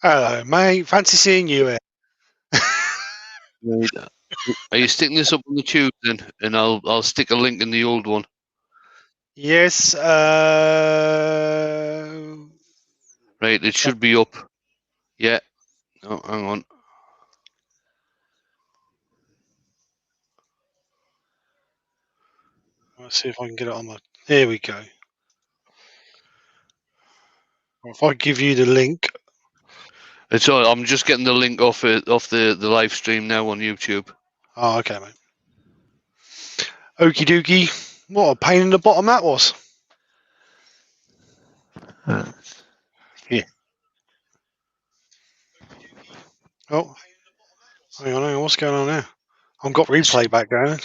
Hello, mate. Fancy seeing you here. Right. Are you sticking this up on the tube then? And I'll stick a link in the old one. Yes. Right, it should be up. Yeah. Oh, hang on. Let's see if I can get it on my. Here we go. If I give you the link. It's all. I'm just getting the link off the live stream now on YouTube. Oh, okay, mate. Okie dokie. What a pain in the bottom that was. Yeah. Oh, hang on. What's going on there? I've got replay back going.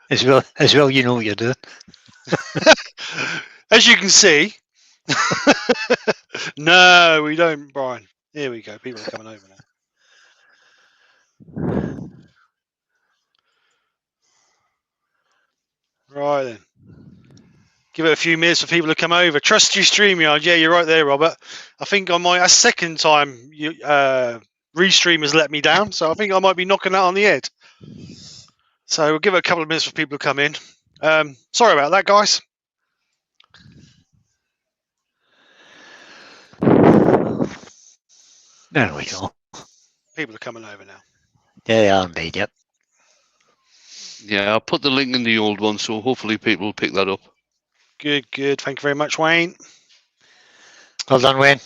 As well, you know what you're doing. As you can see. No, we don't, Brian. Here we go. People are coming over now. Right then. Give it a few minutes for people to come over. Trust your StreamYard. Yeah, you're right there, Robert. I think I might. A second time, Restream has let me down, so I think I might be knocking that on the head. So we'll give it a couple of minutes for people to come in. Sorry about that, guys. There we go. People are coming over now. There they are indeed, yep. Yeah, I'll put the link in the old one, so hopefully people will pick that up. Good, good. Thank you very much, Wayne. Well done, Wayne.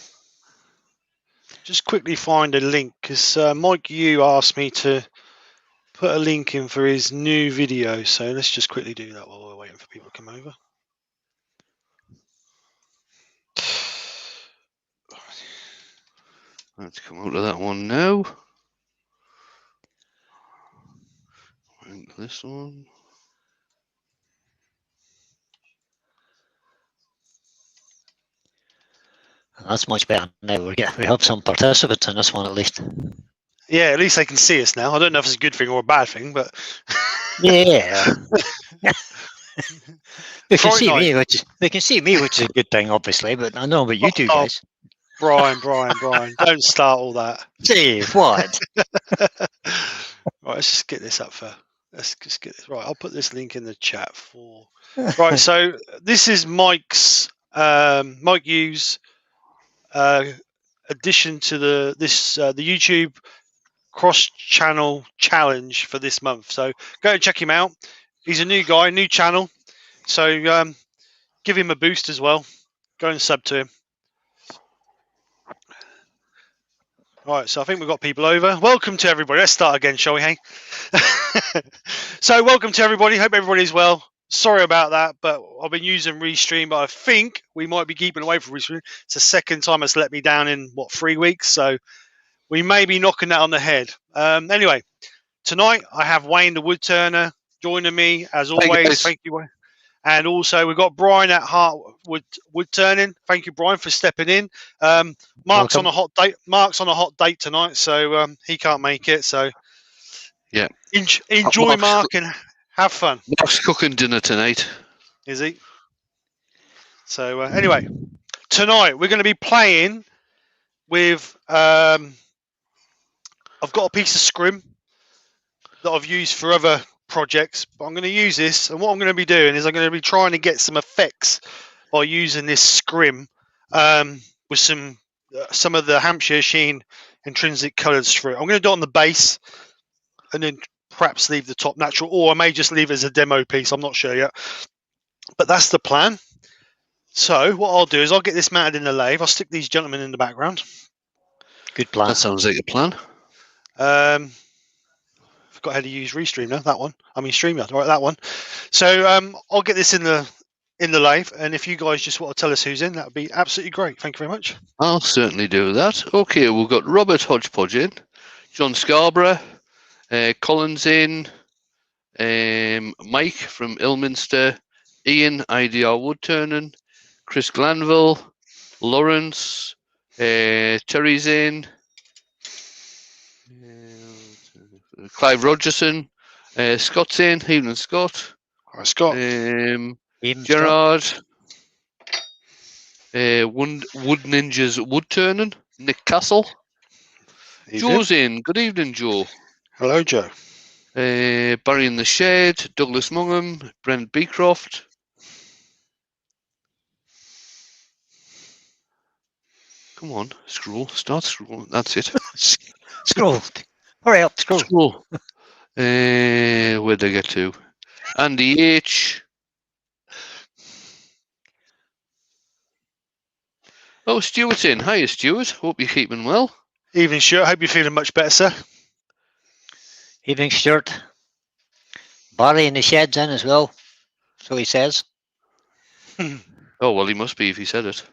Just quickly find a link, because Mike Yu asked me to put a link in for his new video, so let's just quickly do that while we're waiting for people to come over. Let's come out of that one now. And this one. That's much better now. We have some participants in this one at least. Yeah, at least they can see us now. I don't know if it's a good thing or a bad thing, but yeah. They can see me, which is a good thing, obviously. But I know about you two guys. Brian, don't start all that. See what? Right, let's just get this up for. Let's just get this right. I'll put this link in the chat for. Right, so this is Mike's Mike Hughes addition to the YouTube cross-channel challenge for this month. So go and check him out. He's a new guy, new channel. So give him a boost as well. Go and sub to him. All right, so I think we've got people over. Welcome to everybody. Let's start again, shall we, hey? So welcome to everybody. Hope everybody's well. Sorry about that, but I've been using Restream, but I think we might be keeping away from Restream. It's the second time it's let me down in, 3 weeks? So we may be knocking that on the head. Anyway, tonight I have Wayne the Woodturner joining me, as always. Thank you, Wayne. And also we've got Brian at Heart Woodturning. Thank you, Brian, for stepping in. Mark's on a hot date. Mark's on a hot date tonight, so he can't make it. So yeah, enjoy, Mark, and have fun. Mark's cooking dinner tonight. Is he? So anyway, tonight we're going to be playing with. I've got a piece of scrim that I've used for other projects, but I'm going to use this, and what I'm going to be doing is I'm going to be trying to get some effects by using this scrim with some of the Hampshire Sheen intrinsic colours through it. I'm going to do it on the base and then perhaps leave the top natural, or I may just leave it as a demo piece. I'm not sure yet, but that's the plan. So what I'll do is I'll get this mounted in the lathe. I'll stick these gentlemen in the background. Good plan. That sounds like a plan. Forgot how to use Restream now. That one. I mean StreamYard. Right, that one. So I'll get this in the lathe, and if you guys just want to tell us who's in, that would be absolutely great. Thank you very much. I'll certainly do that. Okay, we've got Robert Hodgepodge in, John Scarborough, Collins in, Mike from Ilminster, Ian IDR Woodturning, Chris Glanville, Lawrence, Terry's in, Clive Rogerson, Scott's in, Evening Scott. All right, Scott. Gerard, Wood Ninjas Woodturning. Nick Castle. Evening. Joe's in. Good evening, Joe. Hello, Joe. Barry in the Shed. Douglas Mungham. Brent Beecroft. Come on, scroll. Start scrolling. That's it. Scroll. Hurry up, scroll. Scroll. Where'd I get to? Andy H. Oh, Stuart's in. Hiya, Stuart. Hope you're keeping well. Evening, Stuart. Hope you're feeling much better, sir. Evening, Stuart. Barry in the shed's in as well. So he says. Oh, well, he must be if he said it.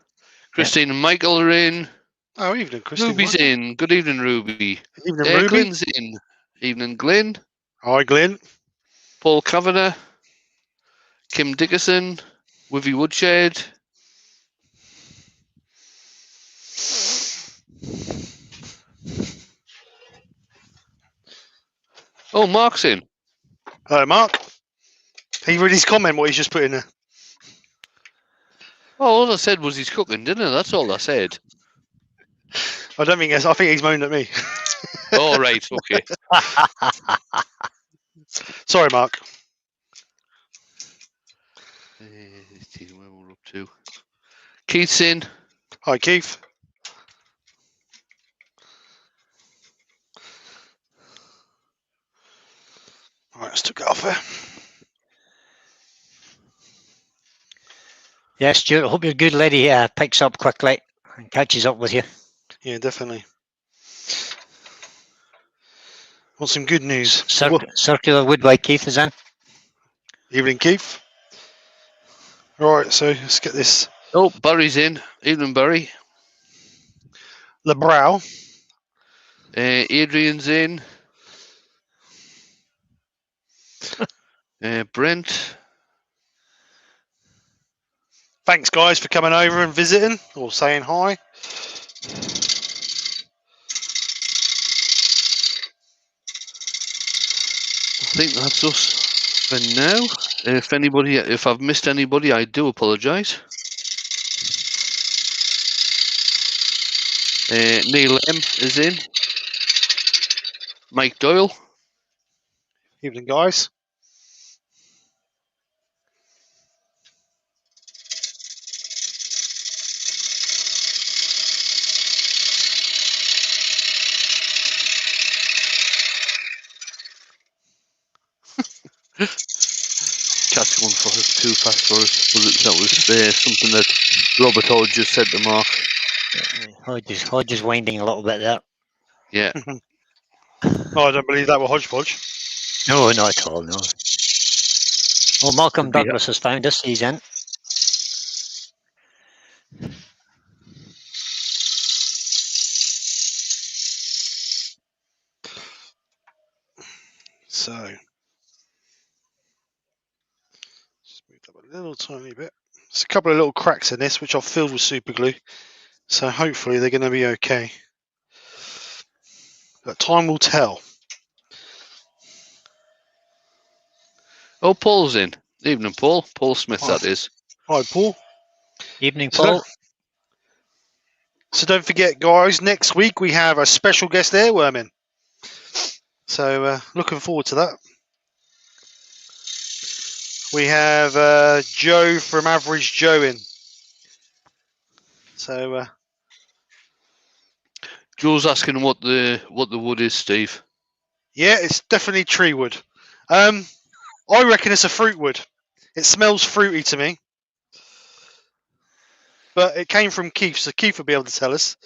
Christine and Michael are in. Oh, evening, Christine. Ruby's in. Good evening, Ruby. Evening, Ruby. Glenn's in. Evening, Glenn. Hi, Glenn. Paul Kavanagh. Kim Dickerson. Wivy Woodshed. Oh, Mark's in. Hello, Mark. He read his comment, what he's just put in there. Oh, all I said was he's cooking, didn't I? That's all I said. I don't think I think he's moaned at me. Oh, right, okay. Sorry, Mark. Let's see where we're up to. Keith's in. Hi, Keith. All right, let's take it off there. Yes, Stuart. I hope your good lady picks up quickly and catches up with you. Yeah, definitely. Want some good news? Circular Woodwide Keith is in. Evening, Keith. All right, so let's get this. Oh, Barry's in. Evening, Barry. LeBrow. Adrian's in. Brent. Thanks, guys, for coming over and visiting or saying hi. I think that's us for now. If I've missed anybody, I do apologise. Neil M is in. Mike Doyle. Evening, guys. Catch one for us, too fast for us. That was something that Robert Hall just said to Mark. Hodge is winding a little bit there. Yeah. Oh, I don't believe that were hodgepodge. No, not at all, no. Well, Malcolm Douglas has found us. He's in. So, just move up a little tiny bit. There's a couple of little cracks in this, which I've filled with super glue. So hopefully they're going to be okay. But time will tell. Oh, Paul's in. Evening, Paul. Paul Smith, that is. Hi, Paul. Evening, Paul. So don't forget, guys, next week we have a special guest airworm in. So looking forward to that. We have Joe from Average Joe in. So Joe's asking what the wood is, Steve. yeah, it's definitely tree wood. I reckon it's a fruit wood. It smells fruity to me. But it came from Keith, so Keith will be able to tell us.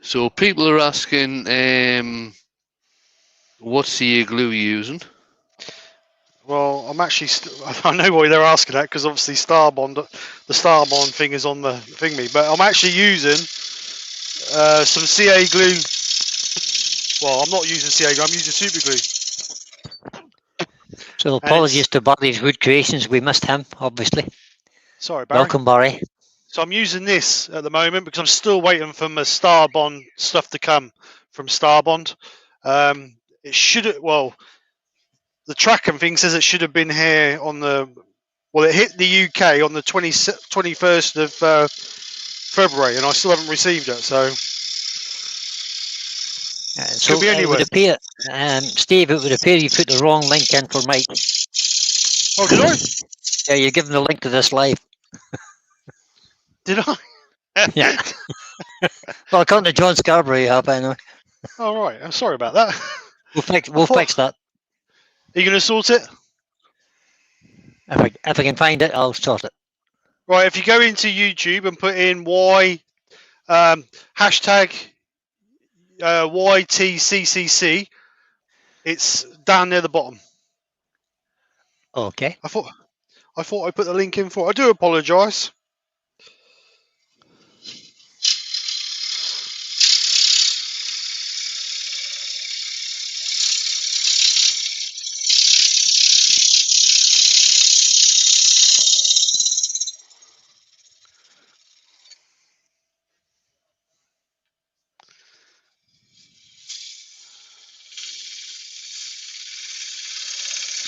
So people are asking, what CA glue are you using? Well, I'm actually, I know why they're asking that, because obviously Starbond, the Starbond thing is on the thingy, but I'm actually using some CA glue. Well, I'm not using CA glue, I'm using super glue. So apologies to Barry's Wood Creations. We missed him, obviously. Sorry, Barry. Welcome, Barry. So I'm using this at the moment because I'm still waiting for my Starbond stuff to come from Starbond. It should, well, the tracking thing says it should have been here on the, well, it hit the UK on the 21st of February, and I still haven't received it. So So be it anywhere. would appear, Steve, it would appear you put the wrong link in for Mike. oh, did I? Yeah, you're giving the link to this live. Did I? Yeah. Well, according to John Scarborough, you have, anyway. All right. I'm sorry about that. We'll fix that. Are you going to sort it? If I can find it, I'll sort it. Right. If you go into YouTube and put in hashtag YTCCC, it's down near the bottom. Okay. I thought I put the link in for. I do apologise.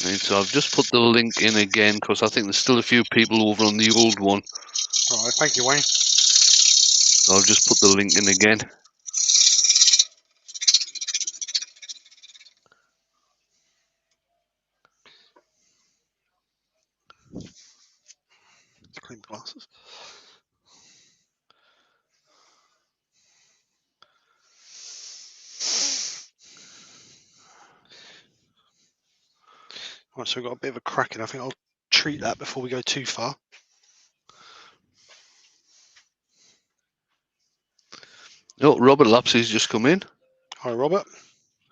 Right, so I've just put the link in again because I think there's still a few people over on the old one. All right. Thank you, Wayne. So I'll just put the link in again. Clean glasses. Right, so we've got a bit of a cracking. I think I'll treat that before we go too far. Oh, Robert Lapsley's just come in. Hi, Robert.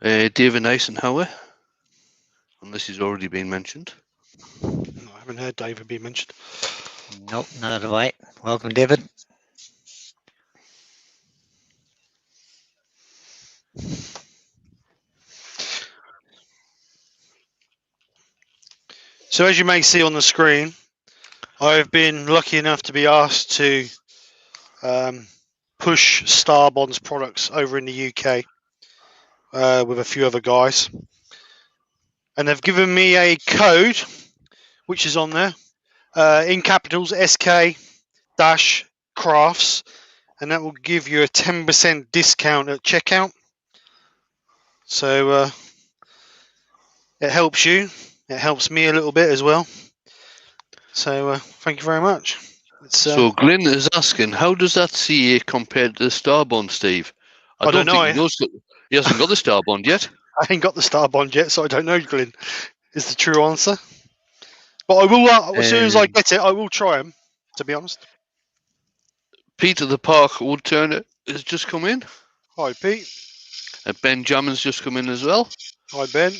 David Eisenhower, unless he's already been mentioned. No, I haven't heard David be mentioned. Nope, not have I. Welcome, David. So as you may see on the screen, I've been lucky enough to be asked to push Starbond's products over in the UK with a few other guys. And they've given me a code, which is on there, in capitals, SK-Krafts, and that will give you a 10% discount at checkout. So it helps you. It helps me a little bit as well. So thank you very much. So Glyn is asking, how does that CA compare to the Starbond, Steve? I don't know. think he knows. He hasn't got the Starbond yet. I ain't got the Starbond yet, so I don't know, Glyn, is the true answer. But I will, as soon as I get it, I will try them, to be honest. Peter the Park Woodturner has just come in. Hi, Pete. Ben Jammon's just come in as well. Hi, Ben.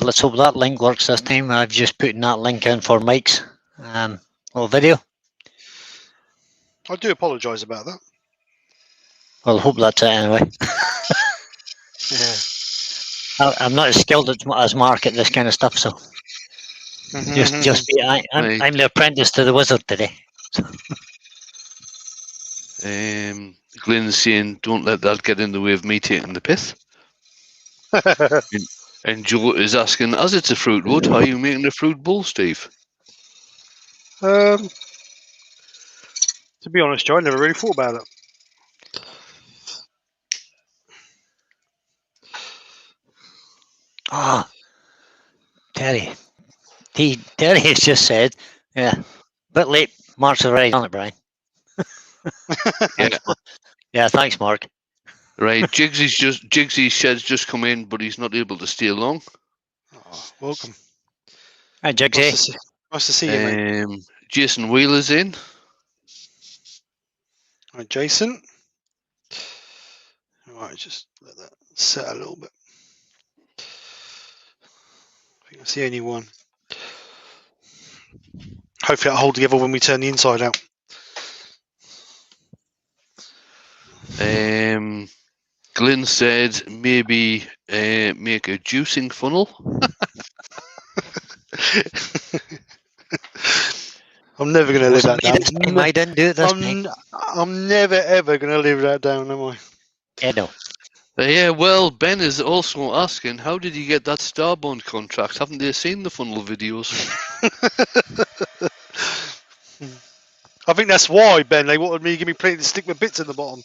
Let's hope that link works this time. I've just put that link in for Mike's little video. I do apologise about that. Well, hope that's it anyway. Yeah. I'm not as skilled as Mark at this kind of stuff, so just be. I'm the apprentice to the wizard today. Glyn's saying, "Don't let that get in the way of me taking the pith." And Joe is asking, as it's a fruit wood, how are you making a fruit bowl, Steve? To be honest, Joe, I never really thought about it. Ah, Terry. Terry has just said, yeah, bit late. Mark's already on it, Brian. Yeah, thanks, Mark. Right, Jigsy's shed's just come in, but he's not able to stay long. Oh, welcome. Hi, Jigsy. Nice to see you, mate. Jason Wheeler's in. Hi, Jason. All right, just let that set a little bit. I think that's the only one. Hopefully that'll hold together when we turn the inside out. Glyn said maybe make a juicing funnel. I'm never going to live that down. I didn't do it this time. I'm never ever going to live that down, am I? Yeah, no. Yeah, well, Ben is also asking, how did you get that Starbond contract? Haven't they seen the funnel videos? I think that's why, Ben, they wanted me to give me plenty to stick with bits in the bottom.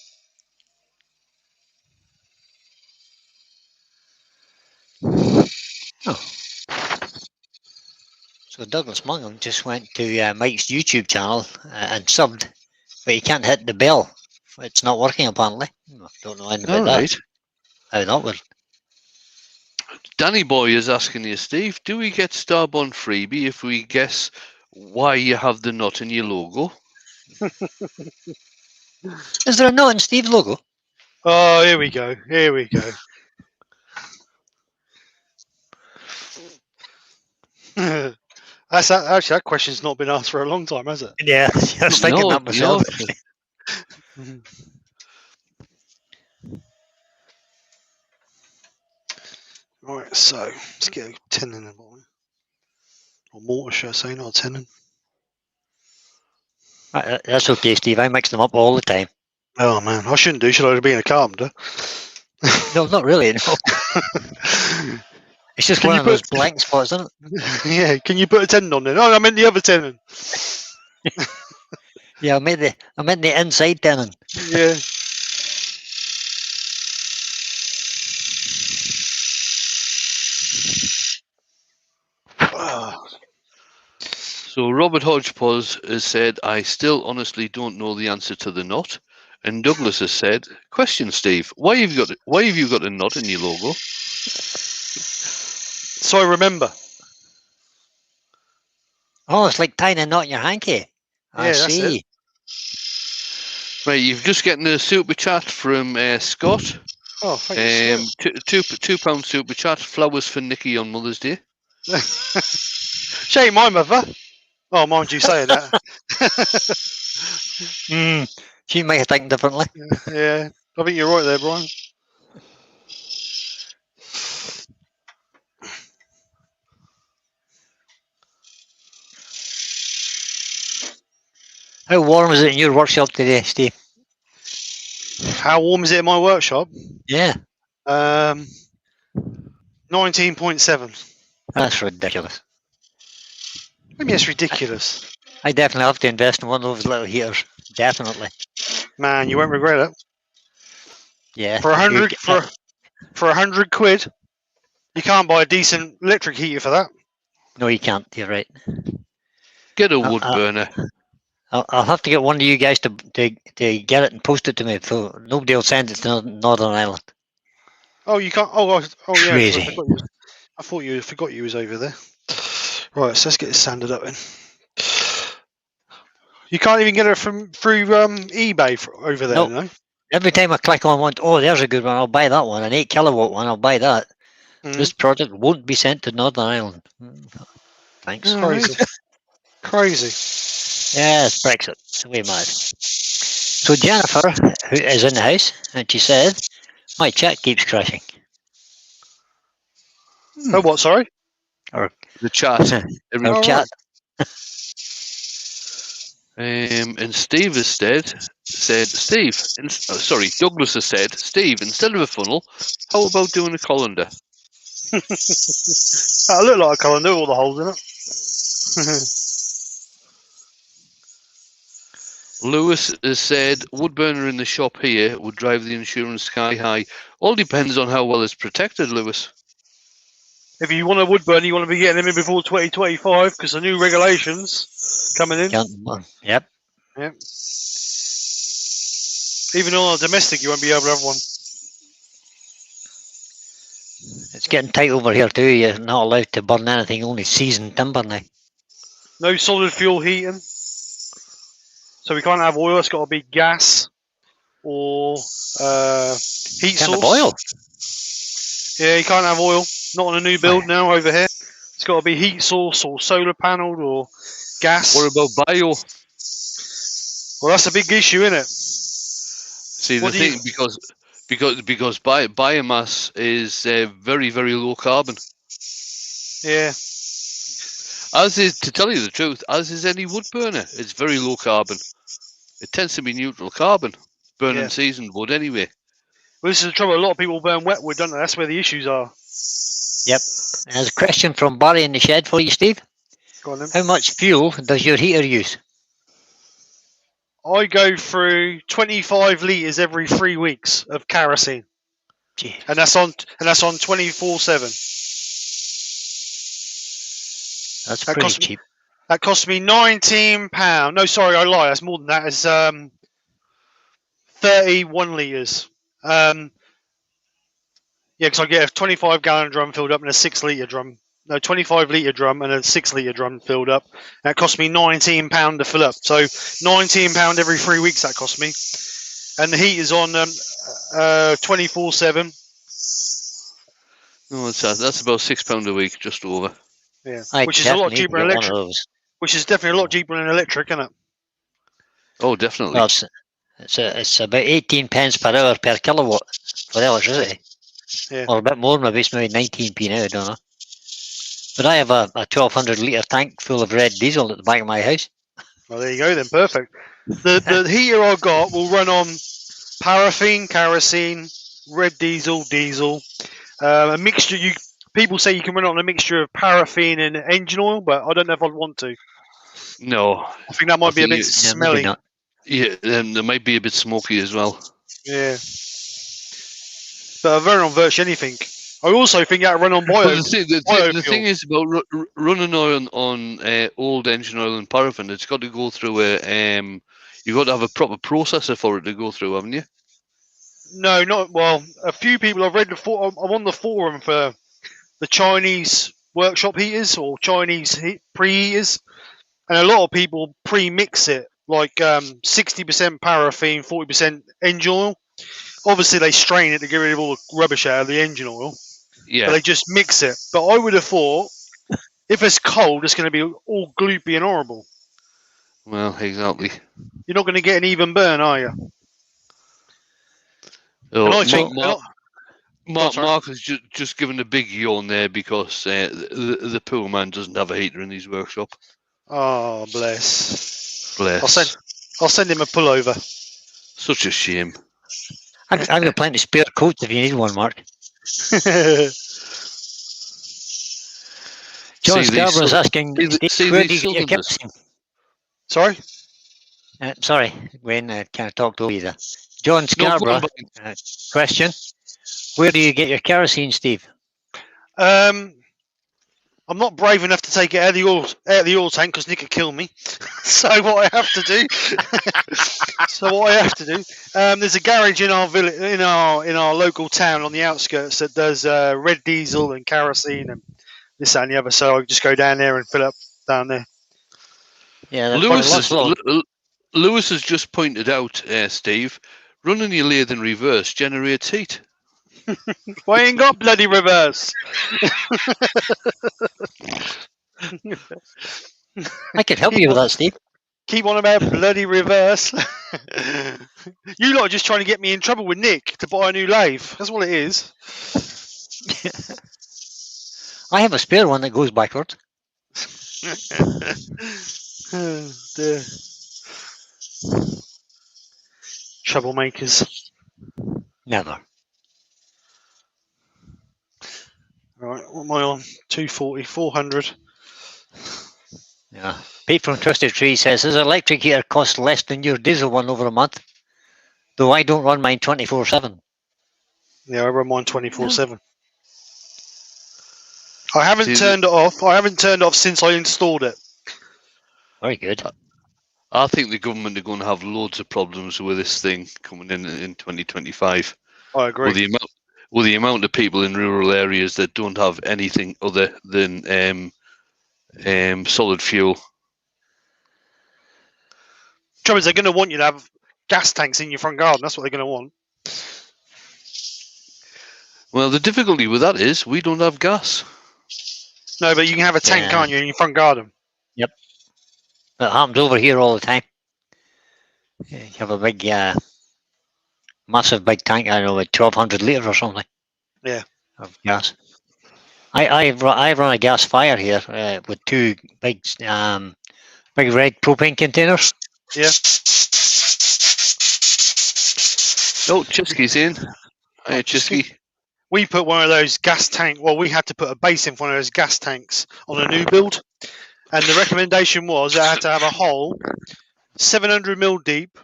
Oh. So Douglas Mungham just went to Mike's YouTube channel and subbed, but you can't hit the bell. It's not working apparently. Don't know anything about that. How that would. Danny Boy is asking you, Steve, do we get Starbond freebie if we guess why you have the knot in your logo? Is there a knot in Steve's logo? Oh, here we go. Here we go. Actually, that question's not been asked for a long time, has it? Yeah, I was thinking that myself. Right, so let's get a tenon in the bottom. Or mortar, should I say, not a tenon. That's okay, Steve. I mix them up all the time. Oh man, I shouldn't do. Should I be a carpenter? No, not really. No. It's just one of those blank spots, isn't it? Yeah. Can you put a tenon on there? No, I meant the other tenon. Yeah, I meant the inside tenon. Yeah. So Robert Hodgepodge has said, I still honestly don't know the answer to the knot. And Douglas has said, question, Steve, why have you got a knot in your logo? So I remember. Oh, it's like tying a knot in your hanky. I see. Right, you've just getting a super chat from Scott. Oh, thank you. £2 super chat. Flowers for Nikki on Mother's Day. She ain't my mother. Oh, mind you saying that. She might have taken differently. Yeah, I think you're right there, Brian. How warm is it in your workshop today, Steve? How warm is it in my workshop? Yeah. 19.7. That's ridiculous. Maybe it's ridiculous. I definitely have to invest in one of those little heaters. Definitely. Man, you won't regret it. Yeah. For 100 quid, you can't buy a decent electric heater for that. No, you can't. You're right. Get a wood burner. I'll have to get one of you guys to get it and post it to me, so nobody will send it to Northern Ireland. Oh, you can't. Oh yeah. Crazy. I forgot you was over there. Right, so let's get this sanded up then. You can't even get it through eBay over there, no? Every time I click on one, oh, there's a good one, I'll buy that one. An 8 kilowatt one, I'll buy that. This product won't be sent to Northern Ireland. Thanks. Crazy. Yeah, it's Brexit. It's way mad. So Jennifer, who is in the house, and she said, my chat keeps crashing. Oh, what, sorry? Or the chat. Our chat. And Steve has said, Douglas has said, Steve, instead of a funnel, how about doing a colander? That'll look like a colander with all the holes in it. Lewis has said, wood burner in the shop here would drive the insurance sky high. All depends on how well it's protected, Lewis. If you want a wood burner, you want to be getting them in before 2025 because the new regulations coming in. Yep. Even on a domestic, you won't be able to have one. It's getting tight over here too. You're not allowed to burn anything, only seasoned timber now. No solid fuel heating. So we can't have oil. It's got to be gas or heat source. Have oil? Yeah, you can't have oil. Not on a new build now over here. It's got to be heat source or solar panelled or gas. What about bio? Well, that's a big issue, isn't it? See, the thing, because Because biomass is very, very low carbon. Yeah. As is, to tell you the truth, as is any wood burner. It's very low carbon. It tends to be neutral carbon, burning seasoned wood anyway. Well, this is the trouble. A lot of people burn wet wood, don't they? That's where the issues are. Yep. There's a question from Barry in the shed for you, Steve. Go on then. How much fuel does your heater use? I go through 25 litres every 3 weeks of kerosene. Jeez. And that's on 24/7. That's pretty cheap. That cost me £19. No, sorry, I lie. That's more than that. It's 31 litres. Yeah, because I get a 25-gallon drum filled up and a 6-litre drum. No, 25-litre drum and a 6-litre drum filled up. That cost me £19 to fill up. So £19 every 3 weeks that cost me. And the heat is on 24/7. No, that's about £6 a week, just over. Yeah, which is a lot cheaper than electric. Which is definitely a lot cheaper than electric, isn't it? Oh, definitely. Well, it's about 18 pence per hour per kilowatt for electricity. Yeah. Or a bit more, maybe it's maybe 19p now, I don't know. But I have a 1,200 litre tank full of red diesel at the back of my house. Well, there you go then, perfect. The heater I got will run on paraffin, kerosene, red diesel, a mixture. People say you can run it on a mixture of paraffin and engine oil, but I don't know if I'd want to. No. I think that might be a bit smelly. Yeah, and it might be a bit smoky as well. Yeah. But I run on virtually anything. I also think that run on bio. Well, the thing is about running oil on old engine oil and paraffin. It's got to go through you've got to have a proper processor for it to go through, haven't you? No, not well. A few people I've read before. I'm on the forum for the Chinese workshop heaters or Chinese preheaters, and a lot of people pre-mix it like 60% paraffin, 40% engine oil. Obviously, they strain it to get rid of all the rubbish out of the engine oil. Yeah. But they just mix it. But I would have thought if it's cold, it's going to be all gloopy and horrible. Well, exactly. You're not going to get an even burn, are you? Oh, Mark has just given a big yawn there because the poor man doesn't have a heater in his workshop. Oh, bless. Bless. I'll send him a pullover. Such a shame. I've got plenty of spare coats if you need one, Mark. John Scarborough's asking, where do you get your kerosene? Sorry? Sorry, Wayne, I kind of talked over you there. John Scarborough, question. Where do you get your kerosene, Steve? I'm not brave enough to take it out of the oil tank because Nick could kill me. So what I have to do, there's a garage in our village, in our local town on the outskirts that does red diesel and kerosene and this that, and the other. So I just go down there and fill up down there. Yeah, Lewis has just pointed out, Steve, running your lathe in reverse generates heat. Well, I ain't got bloody reverse. I could help you with that, Steve. Keep on about bloody reverse. You lot are just trying to get me in trouble with Nick to buy a new lathe. That's what it is. I have a spare one that goes backwards. Oh, dear. Troublemakers. Never. Right, what am I on? 240, 400. Yeah. Pete from Twisted Tree says, his electric heater costs less than your diesel one over a month, though I don't run mine 24/7. Yeah, I run mine 24/7. I haven't turned it off. I haven't turned it off since I installed it. Very good. I think the government are going to have loads of problems with this thing coming in 2025. I agree. With the amount of people in rural areas that don't have anything other than solid fuel. Trouble is, they're going to want you to have gas tanks in your front garden. That's what they're going to want. Well, the difficulty with that is we don't have gas. No, but you can have a tank, can't you, in your front garden? Yep. It happens over here all the time. You have a big massive big tank. I don't know, with 1,200 litres or something. Yeah. Of gas. I run a gas fire here with two big red propane containers. Yeah. Oh, Chisky's in. Hey, Chisky. We put one of those gas tank. Well, we had to put a base in for one of those gas tanks on a new build, and the recommendation was it had to have a hole 700 mil deep.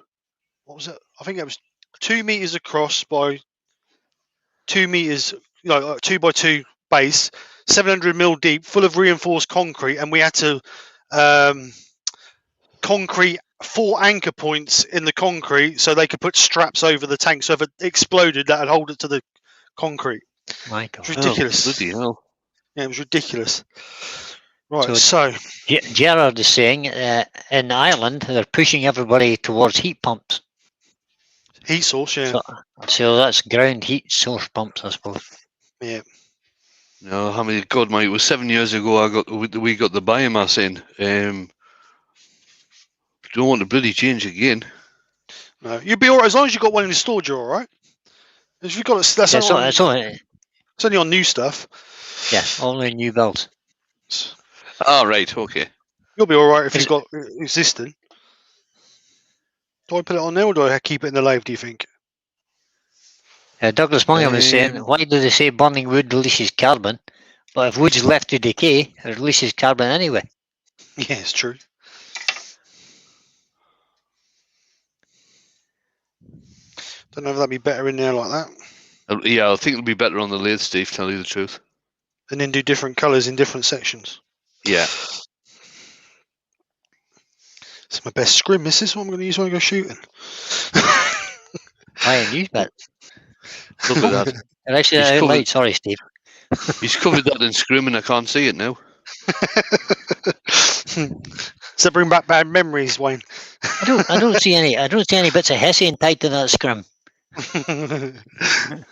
What was it? I think it was 2 meters across by 2 meters, 2 by 2 base, 700 mil deep, full of reinforced concrete, and we had to concrete 4 anchor points in the concrete so they could put straps over the tank. So if it exploded, that would hold it to the concrete. My God. It's ridiculous. Oh, bloody hell. Yeah, it was ridiculous. Right, so Gerard is saying in Ireland they're pushing everybody towards heat pumps. heat source, yeah. So that's ground heat source pumps, I suppose. Yeah. No, I mean, God, mate, it was 7 years ago we got the biomass in. Don't want to bloody change again. No, you'd be all right as long as you got one installed. You're all right. If you've got that's Yeah, it's only on new stuff. Yeah, only new builds. Oh, right, okay. You'll be all right if you've got existing. Do I put it on there or do I keep it in the lathe? Do you think? Douglas Mungham was saying, why do they say burning wood releases carbon? But if wood's left to decay, it releases carbon anyway. Yeah, it's true. Don't know if that'd be better in there like that. Yeah, I think it'll be better on the lathe, Steve, tell you the truth. And then do different colours in different sections. Yeah. It's my best scrim. This is what I'm going to use when I go shooting. Why use that? Look at that. Actually, light. Sorry, Steve. He's covered that in scrim and I can't see it now. Does that bring back bad memories, Wayne? I don't see any bits of hessian tied to that scrim.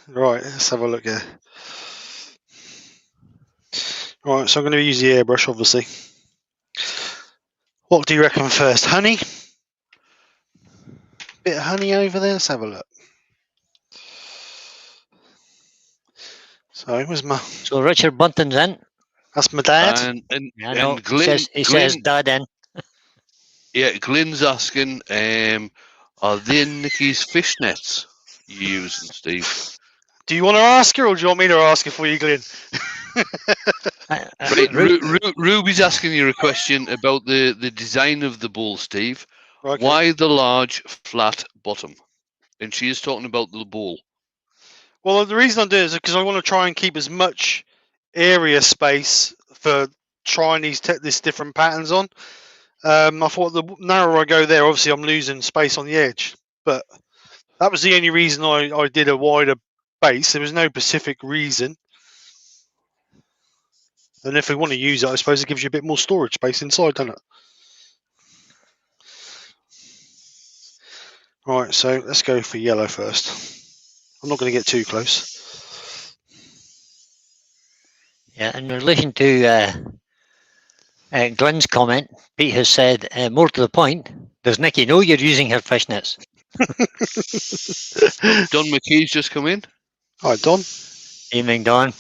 Right, let's have a look here. Right, so I'm going to use the airbrush, obviously. What do you reckon first? Honey? Bit of honey over there. Let's have a look. So, where's my... So Richard Bunton's in. That's my dad. And Glenn, he says dad in. Yeah, Glenn's asking, are they Nicky's fishnets you're using, Steve? Do you want to ask her or do you want me to ask her for you, Glenn? Right, Ruby's asking you a question about the design of the bowl, Steve. Okay. Why the large flat bottom? And she is talking about the bowl. Well, the reason I do it is because I want to try and keep as much area space for trying these different patterns on. I thought the narrower I go there, obviously I'm losing space on the edge. But that was the only reason I did a wider base. There was no specific reason. And if we want to use it, I suppose it gives you a bit more storage space inside, doesn't it? Right, so let's go for yellow first. I'm not going to get too close. Yeah, in relation to Glenn's comment, Pete has said, more to the point, does Nicky know you're using her fishnets? Don McKee's just come in. Hi, Don. Evening, Don.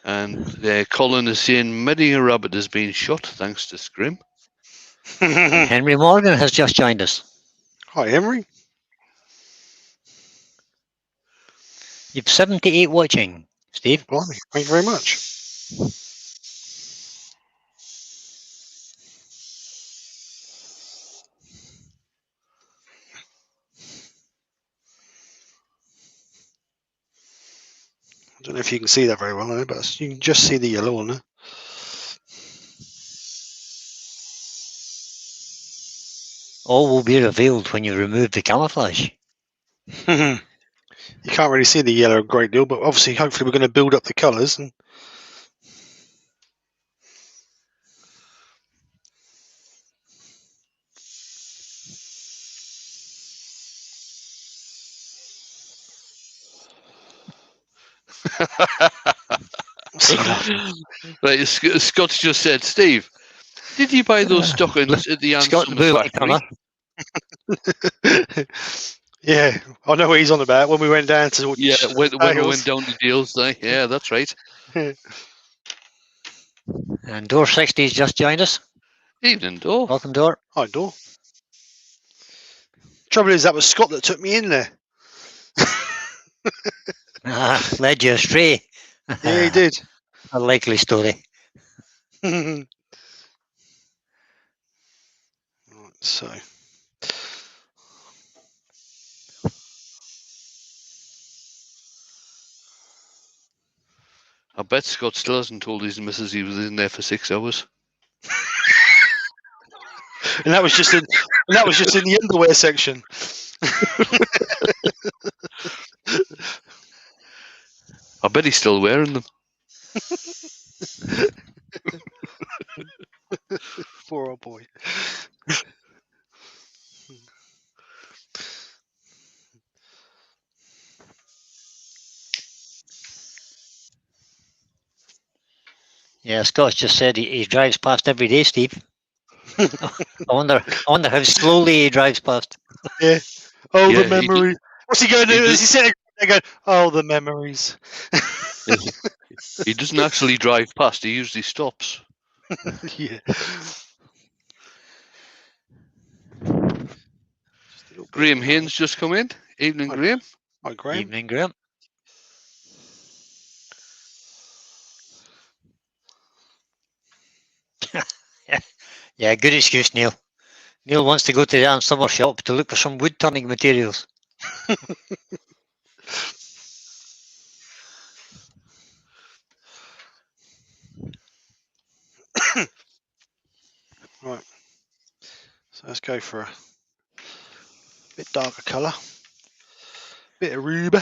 And Colin is saying, many a rabbit has been shot thanks to scrim. Henry Morgan has just joined us. Hi, Henry. You've 78 watching, Steve. Blimey, thank you very much. I don't know if you can see that very well, but you can just see the yellow on there. All will be revealed when you remove the camouflage. You can't really see the yellow a great deal, but obviously, hopefully, we're going to build up the colours. And Right, Scott's just said, Steve, did you buy those stockings at the Ansel factory? Yeah, I know what he's on about. When we went down to when we went down to deals, yeah, that's right. And Door 60's just joined us. Evening, Door. Welcome, Door. Hi, Door. Trouble is, that was Scott that took me in there. Led you astray. Yeah, he did. A likely story. Right, so. I bet Scott still hasn't told his missus he was in there for 6 hours. And that was just in the underwear section. I bet he's still wearing them. Poor old boy. Yeah, Scott's just said he drives past every day, Steve. I wonder how slowly he drives past. Yeah. Oh, Yeah, the memories. What's he going to do? Is he sitting there going, oh, the memories? He doesn't actually drive past, he usually stops. Yeah. Graham Haynes just come in. Evening, Hi. Graham. Hi, Graham. Evening, Graham. Yeah, good excuse, Neil. Neil wants to go to the Ann Summer shop to look for some wood turning materials. Right. So let's go for a bit darker colour. Bit of ruby.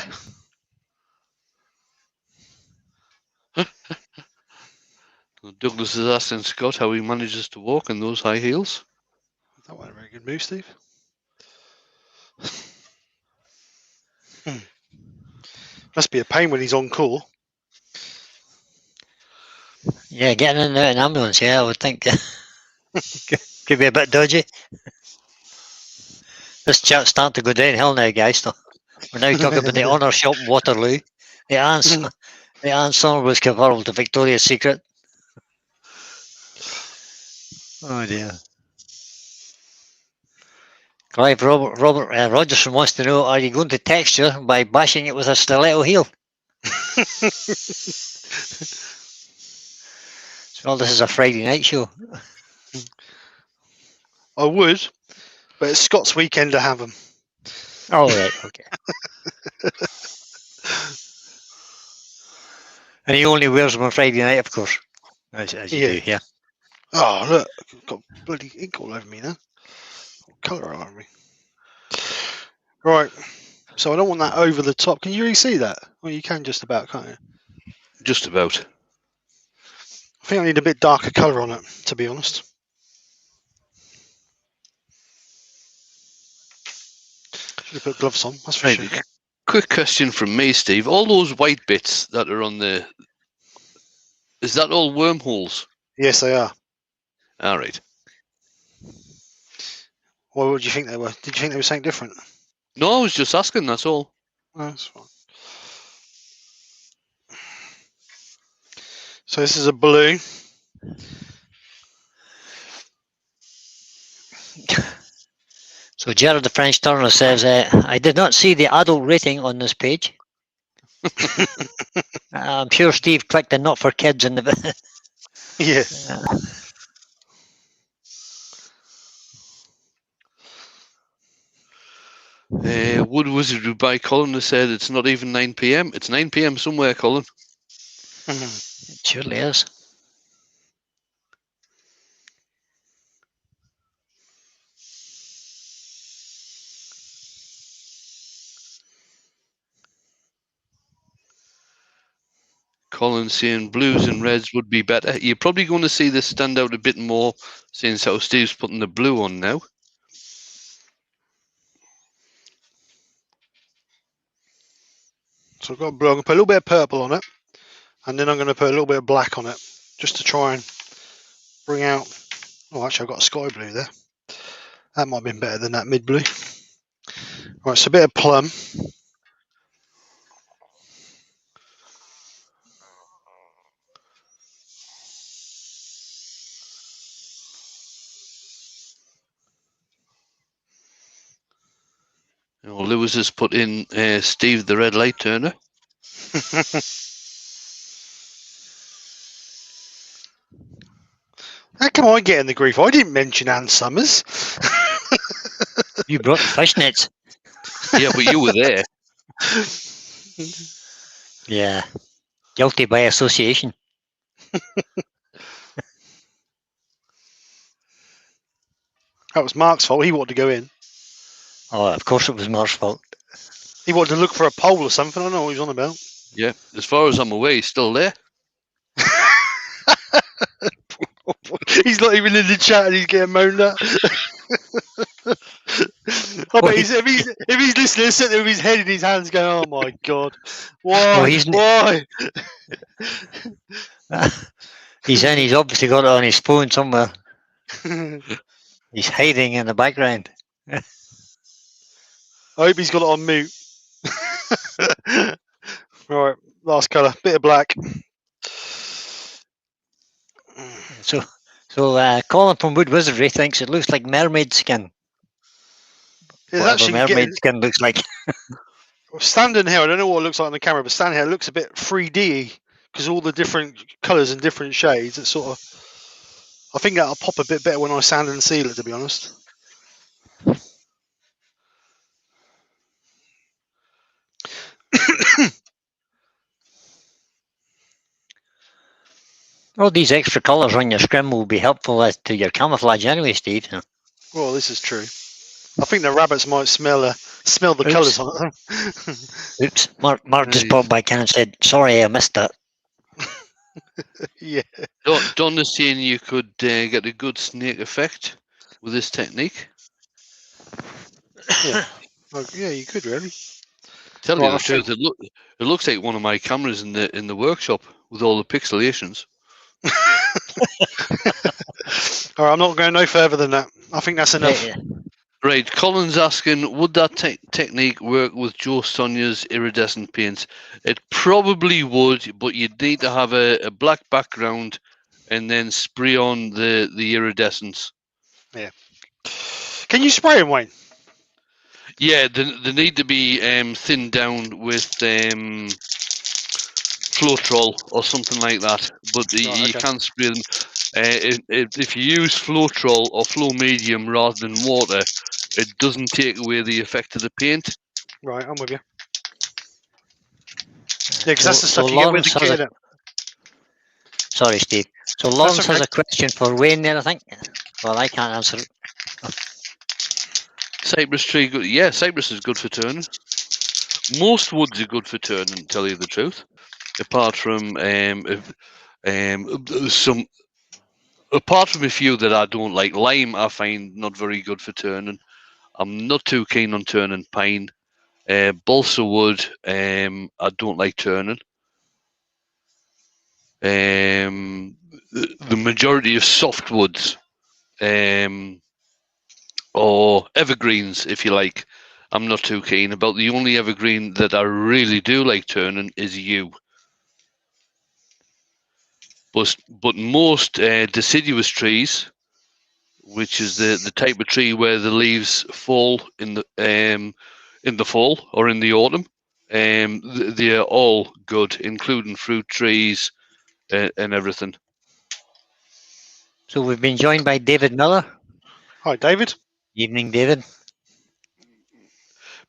Douglas is asking Scott how he manages to walk in those high heels. That wasn't a very good move, Steve. Must be a pain when he's on call. Yeah, getting in and out of an ambulance, yeah, I would think. Could be a bit dodgy. This chat's starting to go downhill now, guys. So we're now talking about the honour shop in Waterloo. The Ann Summer was comparable to Victoria's Secret. Oh dear. Clive Robert Rogerson wants to know, are you going to texture by bashing it with a stiletto heel? Well, this is a Friday night show. I would, but it's Scott's weekend to have them. Oh, right, okay. And he only wears them on Friday night, of course. As you do, yeah. Oh, look, I've got bloody ink all over me now. Colour all over me. Right, so I don't want that over the top. Can you really see that? Well, you can just about, can't you? Just about. I think I need a bit darker colour on it, to be honest. Should have put gloves on, that's for Right. sure. Quick question from me, Steve. All those white bits that are on the... Is that all wormholes? Yes, they are. All right. Well, what do you think they were? Did you think they were something different? No, I was just asking, that's all. Oh, that's fine. So this is a blue. So Jared the French Turner says, I did not see the adult rating on this page. I'm sure Steve clicked the not for kids in the... Yeah. Wood Wizardry by Colin has said it's not even 9 p.m. It's 9 p.m. somewhere, Colin. It surely is. Colin saying blues and reds would be better. You're probably going to see this stand out a bit more since how Steve's putting the blue on now. So I've got blue. I'm going to put a little bit of purple on it, and then I'm going to put a little bit of black on it, just to try and bring out... Oh, actually, I've got a sky blue there. That might have been better than that mid blue. Right, so a bit of plum. Lewis has put in Steve the red light turner. How come I get in the grief? I didn't mention Ann Summers. You brought the fishnets. Yeah, but you were there. Yeah. Guilty by association. That was Mark's fault. He wanted to go in. Oh, of course it was Mark's fault. He wanted to look for a pole or something. I don't know what he was on about. Yeah, as far as I'm aware, he's still there. He's not even in the chat and he's getting moaned at. I bet if he's listening, sitting there with his head in his hands going, oh my God, why? Why? He's obviously got it on his phone somewhere. He's hiding in the background. I hope he's got it on mute. Right, last colour, bit of black. So Colin from Wood Wizardry thinks it looks like mermaid skin. It's Whatever actually mermaid skin looks like. Standing here, I don't know what it looks like on the camera, but standing here it looks a bit 3D because all the different colours and different shades. It's sort of, I think that'll pop a bit better when I sand and seal it, to be honest. All these extra colours on your scrim will be helpful as to your camouflage anyway, Steve. Well, this is true. I think the rabbits might smell the colours on them. Oops, Mark just popped back in and said, sorry, I missed that. Yeah. Don is saying you could get a good snake effect with this technique. Yeah, yeah, you could really. Tell you the truth, it looks like one of my cameras in the workshop with all the pixelations. All right, I'm not going no further than that. I think that's enough. Yeah. Right, Colin's asking, would that technique work with Joe Sonia's iridescent paints? It probably would, but you'd need to have a black background and then spray on the iridescence. Yeah. Can you spray them, Wayne? Yeah, they need to be thinned down with Floetrol or something like that. But you can spray them. If you use Floetrol or Flow Medium rather than water, it doesn't take away the effect of the paint. Right, I'm with you. Yeah, because that's the stuff you get with the kit, isn't it? Sorry, Steve. So Lawrence has a question for Wayne there, I think. Well, I can't answer it. Cypress tree, good. Yeah, cypress is good for turning. Most woods are good for turning, to tell you the truth. Apart from apart from a few that I don't like. Lime, I find not very good for turning. I'm not too keen on turning pine. Balsa wood, I don't like turning. The majority of softwoods, or evergreens, if you like, I'm not too keen. About the only evergreen that I really do like turning is yew. But most deciduous trees, which is the type of tree where the leaves fall in the fall or in the autumn, they are all good, including fruit trees and everything. So we've been joined by David Miller. Hi, David. Evening, David.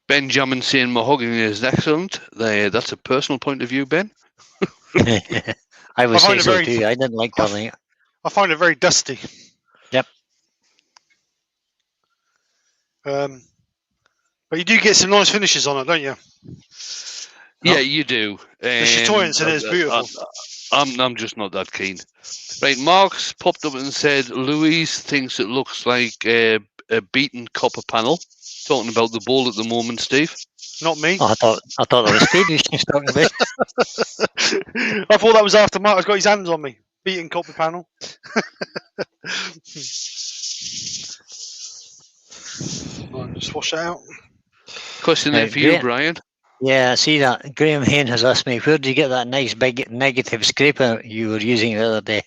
Benjamin saying mahogany is excellent. That's a personal point of view, Ben. I would say so too. I didn't like turning it. I find it very dusty. Yep. But you do get some nice finishes on it, don't you? Yeah, you do. The chatoyance in it is beautiful. I'm just not that keen. Right, Mark's popped up and said Louise thinks it looks like a beaten copper panel. Talking about the bowl at the moment, Steve. Not me. Oh, I thought that was Steve who was talking about. I thought that was after Mark has got his hands on me. Beaten copper panel. Right, just wash it out. Question there for you, Graham. Brian. Yeah, I see that. Graham Hain has asked me, where did you get that nice big negative scraper you were using the other day?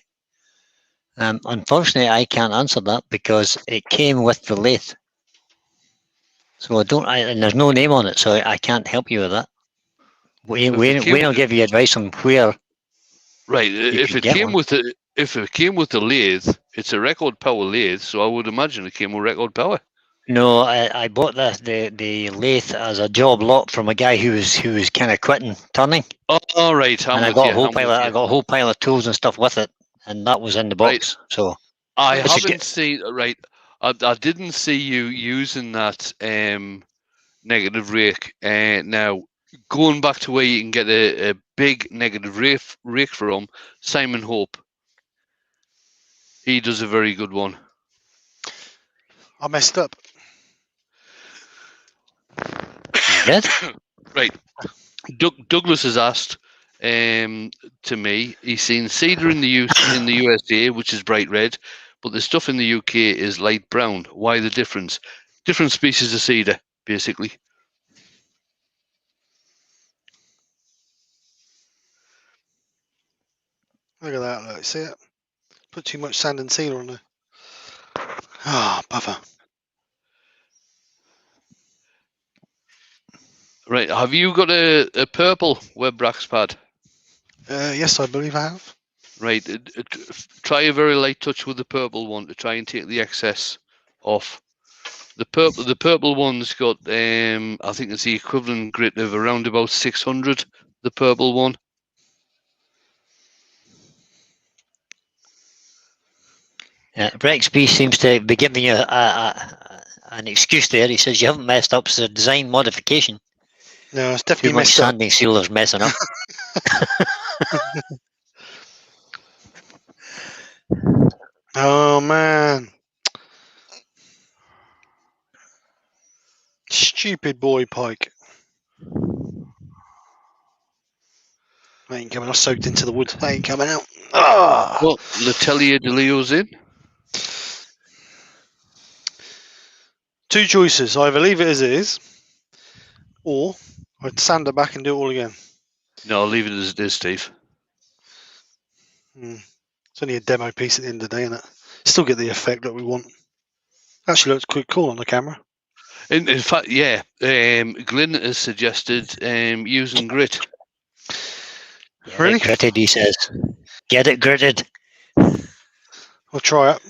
Unfortunately, I can't answer that because it came with the lathe. So and there's no name on it, so I can't help you with that. Wayne will give you advice on where. Right, if it came with the lathe, it's a record power lathe, so I would imagine it came with record power. No, I bought the lathe as a job lot from a guy who was kind of quitting turning. Oh, all right, I got a whole pile of tools and stuff with it, and that was in the box. Right. So I haven't seen I didn't see you using that negative rake. Now going back to where you can get a big negative rake from, Simon Hope. He does a very good one. I messed up. Did? Right. Douglas has asked to me. He's seen cedar in the USA, which is bright red, but the stuff in the UK is light brown. Why the difference? Different species of cedar, basically. Look at that, look, see it? Put too much sand and sealer on there. Ah, buffer. Right, have you got a purple Webcams pad? Yes, I believe I have. Right, try a very light touch with the purple one to try and take the excess off. The purple one's got, I think it's the equivalent grit of around about 600, the purple one. Rex B seems to be giving you an excuse there. He says you haven't messed up, it's a design modification. No, it's definitely too much messed up. sanding sealer's messing up. Oh man. Stupid boy Pike. That ain't coming. I soaked into the wood. That ain't coming out. Ah! Well, L'Atelier de Leo's in. Two choices. Either leave it as it is, or I'd sand it back and do it all again. No, I'll leave it as it is, Steve. It's only a demo piece at the end of the day, isn't it? Still get the effect that we want. Actually looks quite cool on the camera. In fact, yeah. Glyn has suggested using grit. Really? Gritted, he says. Get it gritted. We'll try it.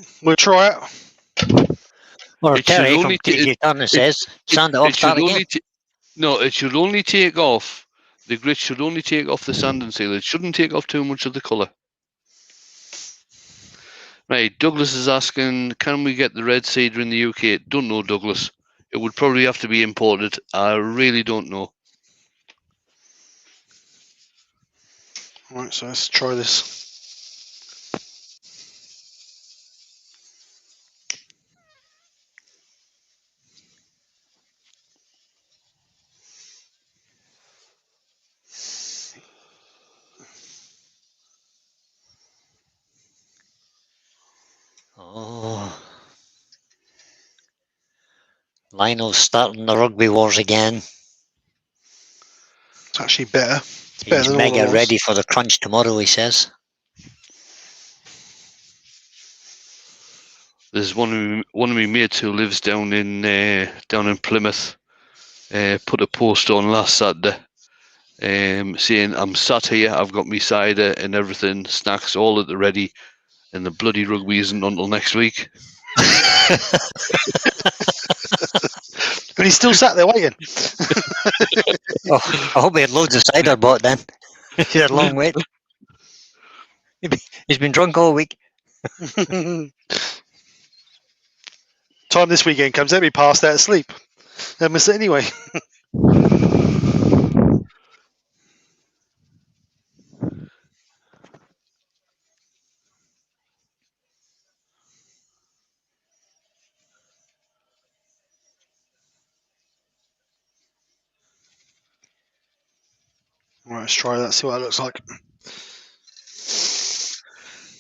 Or Terry from TG Turner says, sand it off, start again. No, it should only take off. The grit should only take off the sand and seal. It shouldn't take off too much of the colour. Right, Douglas is asking, can we get the red cedar in the UK? Don't know, Douglas. It would probably have to be imported. I really don't know. Right, so let's try this. Oh. Lionel's starting the rugby wars again. It's actually better. It's better He's than mega all the ready for the crunch tomorrow, he says. There's one of my mates who lives down in Plymouth. Put a post on last Saturday, saying I'm sat here. I've got me cider and everything, snacks all at the ready, and the bloody rugby isn't until next week. But he's still sat there waiting. Oh, I hope he had loads of cider bought then. He had a long wait. He's been drunk all week. Time this weekend comes, they'll be passed out of sleep. They'll miss it anyway. Right, let's try that, see what it looks like.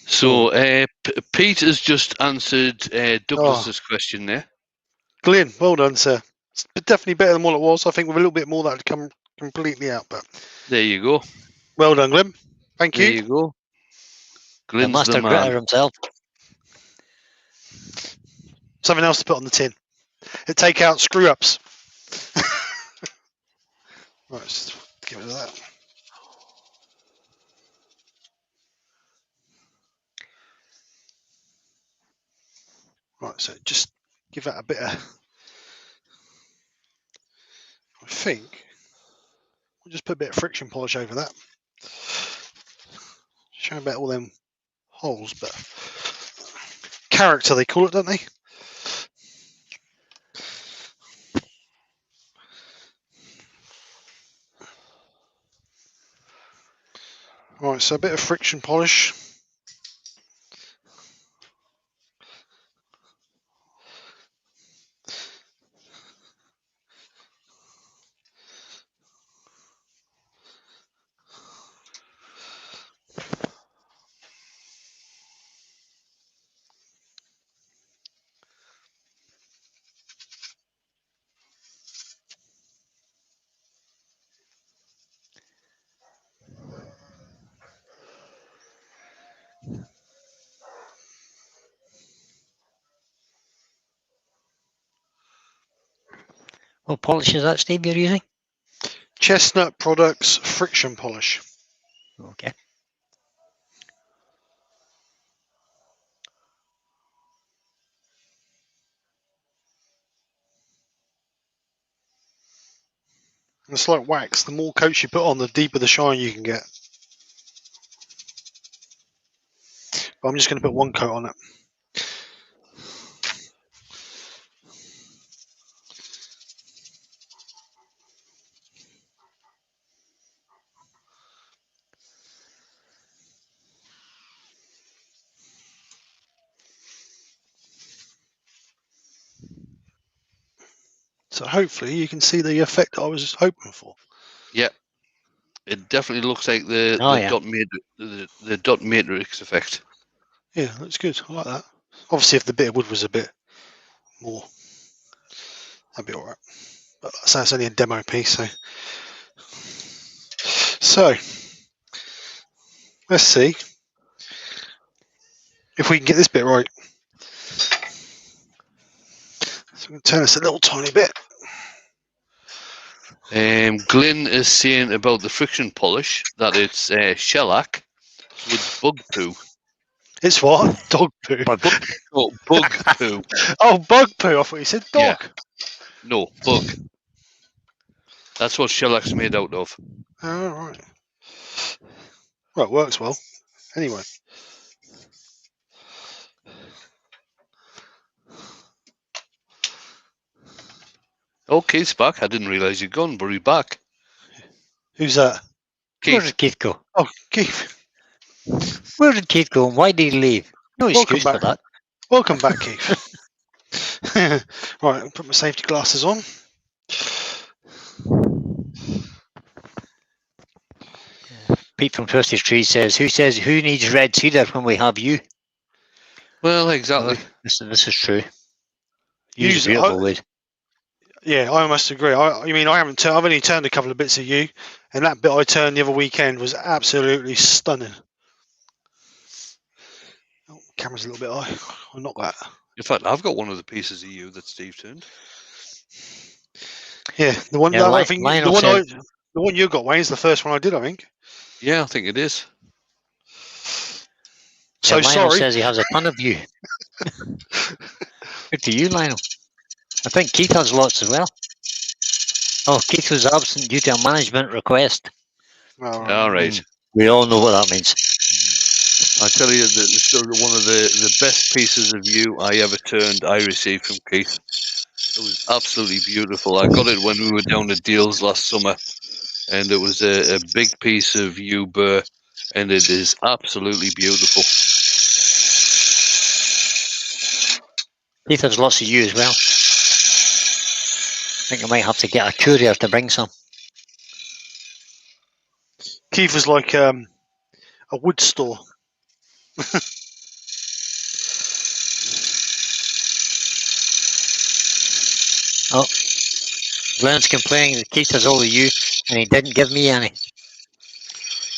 So Pete has just answered Douglas's question there. Glyn, well done, sir. It's definitely better than what it was. I think with a little bit more that would come completely out. But There you go. well done, Glyn. Thank There you. you go. The Glyn's master the man. gritter himself. Something else to put on the tin. Take out screw ups. Right, let's just get rid of that. Right, so just give that a bit of. I think we'll just put a bit of friction polish over that. Show about all them holes, but character they call it, don't they? Right, so a bit of friction polish. What polish is that, Steve, you're using? Chestnut Products friction polish. Okay. It's like wax. The more coats you put on, the deeper the shine you can get. But I'm just going to put one coat on it. So hopefully you can see the effect I was hoping for. Yeah. It definitely looks like the dot matrix effect. Yeah, that's good. I like that. Obviously, if the bit of wood was a bit more, that'd be all right. But so it's only a demo piece, so let's see if we can get this bit right. So I'm going to turn this a little tiny bit. Glyn is saying about the friction polish that it's shellac with bug poo. It's what? Dog poo. Bug poo. Oh, bug poo. I thought you said dog. Yeah. No, bug. That's what shellac's made out of. Oh, right. Well, it works well. Anyway. Oh, Keith's back. I didn't realise you'd gone, but he's back. Who's that? Where Keith. did Keith go? Oh, Keith. Where did Keith go and why did he leave? No Welcome excuse for back. that. Welcome back, Keith. Right, I'll put my safety glasses on. Pete from Twisted Tree says, who needs red cedar when we have you? Well, exactly. This is true. Use beautiful wood. Yeah, I must agree. I've only turned a couple of bits of you, and that bit I turned the other weekend was absolutely stunning. Oh, camera's a little bit high. I'll knock that. In fact, I've got one of the pieces of you that Steve turned. Yeah, the one Yeah, I think Lionel the one you got, Wayne, is the first one I did, I think. Yeah, I think it is. So Lionel sorry. says he has a ton of you. Good to you, Lionel. I think Keith has lots as well. Oh, Keith was absent due to a management request. All right. We all know what that means. I tell you, one of the best pieces of you I ever turned, I received from Keith. It was absolutely beautiful. I got it when we were down at Deals last summer, and it was a big piece of yew burr, and it is absolutely beautiful. Keith has lots of you as well. I think I might have to get a courier to bring some. Keith was like a wood store. Oh, Glenn's complaining that Keith has all of you, and he didn't give me any.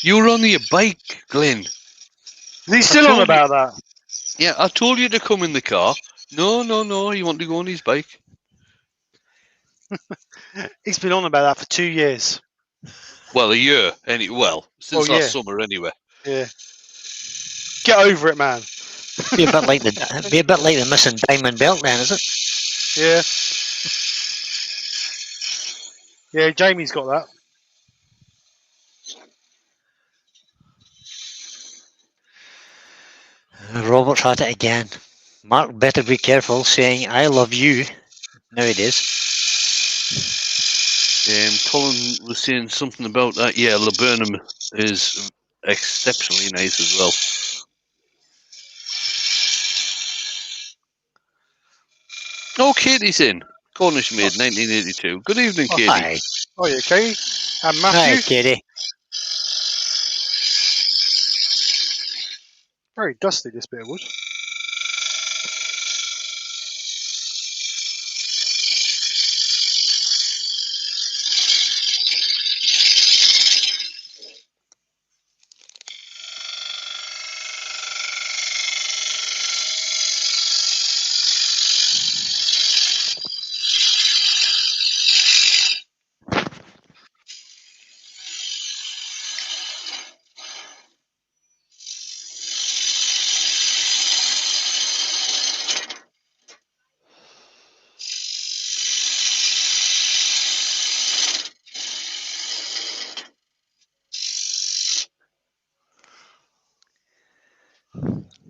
You were on your bike, Glenn. Is he still on told you- about that? Yeah, I told you to come in the car. No, he wanted to go on his bike. He's been on about that for 2 years. Well, a year. Since Oh, yeah. last summer, anyway. Yeah. Get over it, man. Be a bit like the missing diamond belt, then, is it? Yeah. Yeah, Jamie's got that. Robert's had it again. Mark better be careful saying "I love you" nowadays. Colin was saying something about that. Yeah, Laburnum is exceptionally nice as well. Oh, Katie's in. Cornish Maid, 1982. Good evening, Katie. Hi. Oh, yeah, Katie. And Hi, Matthew. Katie. Very dusty, this bit of wood.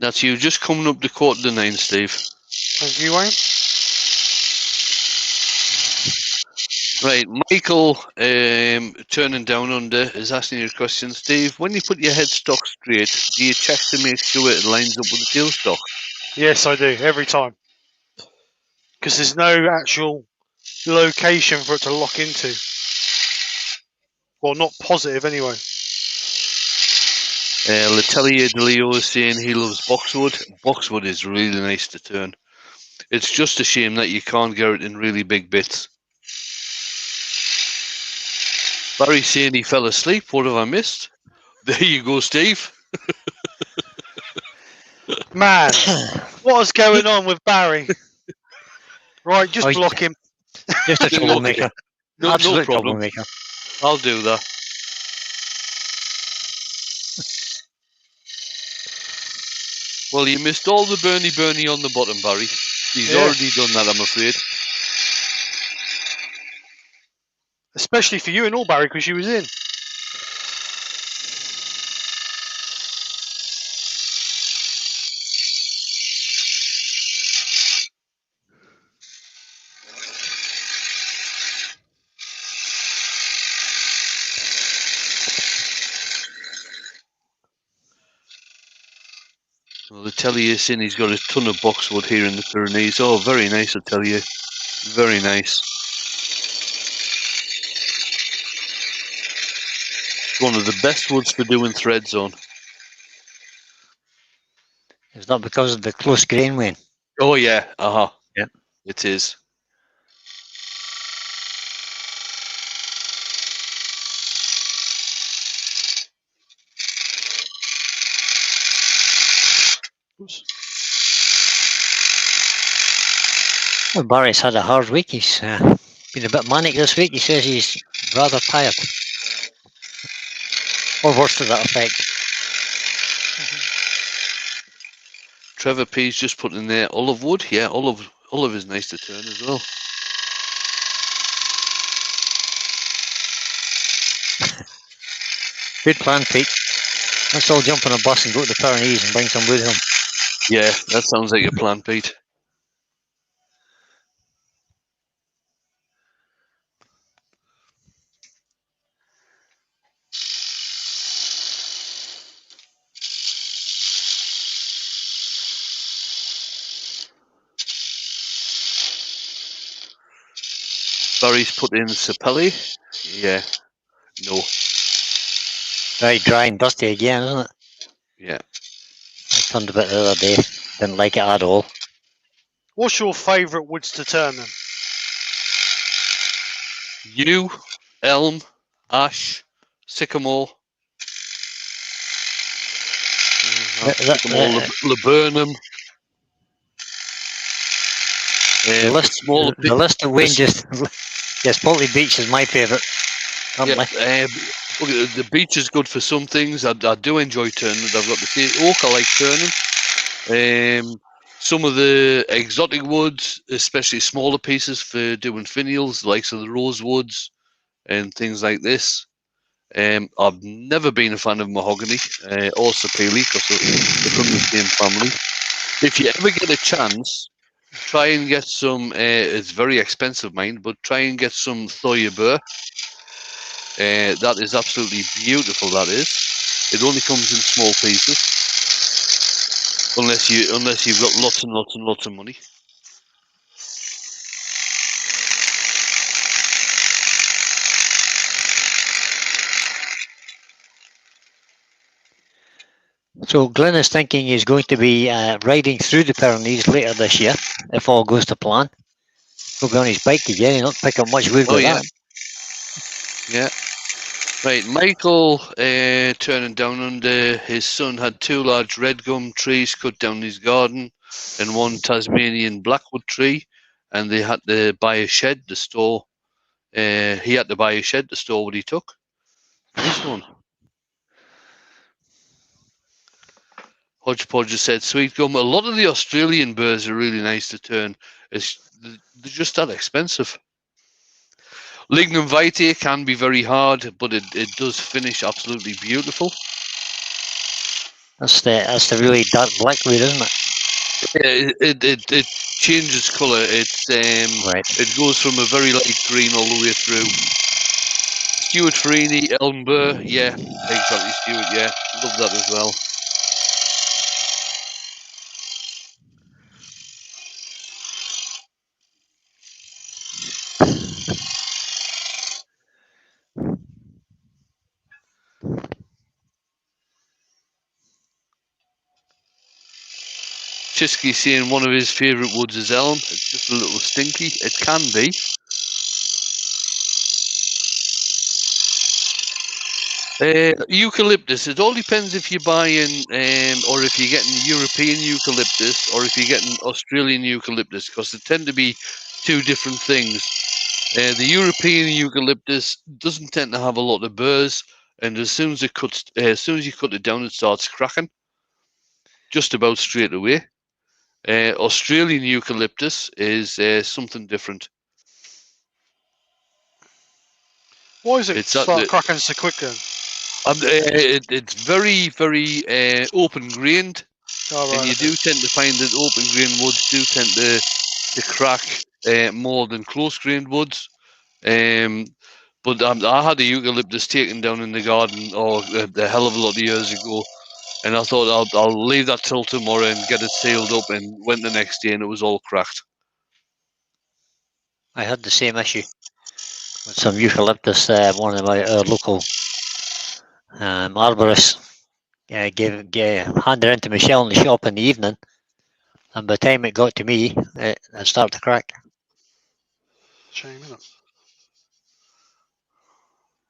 That's you just coming up to 8:45, Steve. Thank you, Wayne. Right, Michael, turning down under, is asking you a question. Steve, when you put your headstock straight, do you check to make sure it lines up with the tailstock? Yes, I do, every time. Because there's no actual location for it to lock into. Well, not positive, anyway. Letelier DeLeo is saying he loves boxwood. Boxwood is really nice to turn. It's just a shame that you can't get it in really big bits. Barry's saying he fell asleep. What have I missed? There you go, Steve. Man, what is going on with Barry? Right, just block him. Just a troublemaker. No Absolute problem. troublemaker. I'll do that. Well, you missed all the Bernie on the bottom, Barry. He's already done that, I'm afraid. Especially for you and all, Barry, because you was in. Well, I tell you, saying he's got a ton of boxwood here in the Pyrenees. Oh, very nice, I tell you. Very nice. It's one of the best woods for doing threads on. Is that because of the close grain, Wayne? Oh, yeah. Yep. It is. Oops. Well, Barry's had a hard week. He's been a bit manic this week. He says he's rather tired. Or worse to that effect. Trevor P's just put in there olive wood. Yeah, olive is nice to turn as well. Good plan, Pete. Let's all jump on a bus and go to the Pyrenees and bring some wood home. Yeah, that sounds like a plan, Pete. Barry's put in Sapelli. Yeah. No. Very dry and dusty again, isn't it? Yeah. I turned a bit the other day. Didn't like it at all. What's your favourite woods to turn then? yew, elm, ash, sycamore. Sycamore, laburnum. The list of ranges. Yes, Bolty Beach is my favourite. Yeah, look, the beach is good for some things. I do enjoy turning it. I've got to say, oak I like turning. Some of the exotic woods, especially smaller pieces for doing finials, the likes of the rosewoods and things like this. I've never been a fan of mahogany or sapele because they're from the same family. If you ever get a chance, try and get some. It's very expensive, mind, but try and get some Thoya burr. That is absolutely beautiful. That is. It only comes in small pieces, unless you've got lots and lots and lots of money. So Glenn is thinking he's going to be riding through the Pyrenees later this year, if all goes to plan. He'll be on his bike again. He'll not pick up much wood with that. Yeah. Right, Michael turning down under. His son had 2 large red gum trees cut down his garden and 1 Tasmanian blackwood tree, and they had to buy a shed to store. He had to buy a shed to store what he took. Nice one. Hodgepodge just said sweet gum. A lot of the Australian burrs are really nice to turn. They're just that expensive. Lignum vitae can be very hard, but it does finish absolutely beautiful. That's the really dark black wood, isn't it? Yeah, it changes colour. It goes from a very light green all the way through. Stuart Freeney, Elm Burr, yeah, exactly, Stuart. Yeah, love that as well. Chisky saying one of his favourite woods is elm. It's just a little stinky. It can be. Eucalyptus. It all depends if you're buying or if you're getting European eucalyptus or if you're getting Australian eucalyptus, because they tend to be 2 different things. The European eucalyptus doesn't tend to have a lot of burrs, and as soon as you cut it down, it starts cracking just about straight away. Australian eucalyptus is something different. Why is it start cracking so quick then? It's very, very open-grained, and you do tend to find that open-grained woods do tend to crack more than close-grained woods. But I had a eucalyptus taken down in the garden a hell of a lot of years ago, and I thought I'll leave that till tomorrow and get it sealed up, and went the next day and it was all cracked. I had the same issue with some eucalyptus. One of our local arborists handed it into Michelle in the shop in the evening, and by the time it got to me, it started to crack. Shame, isn't it?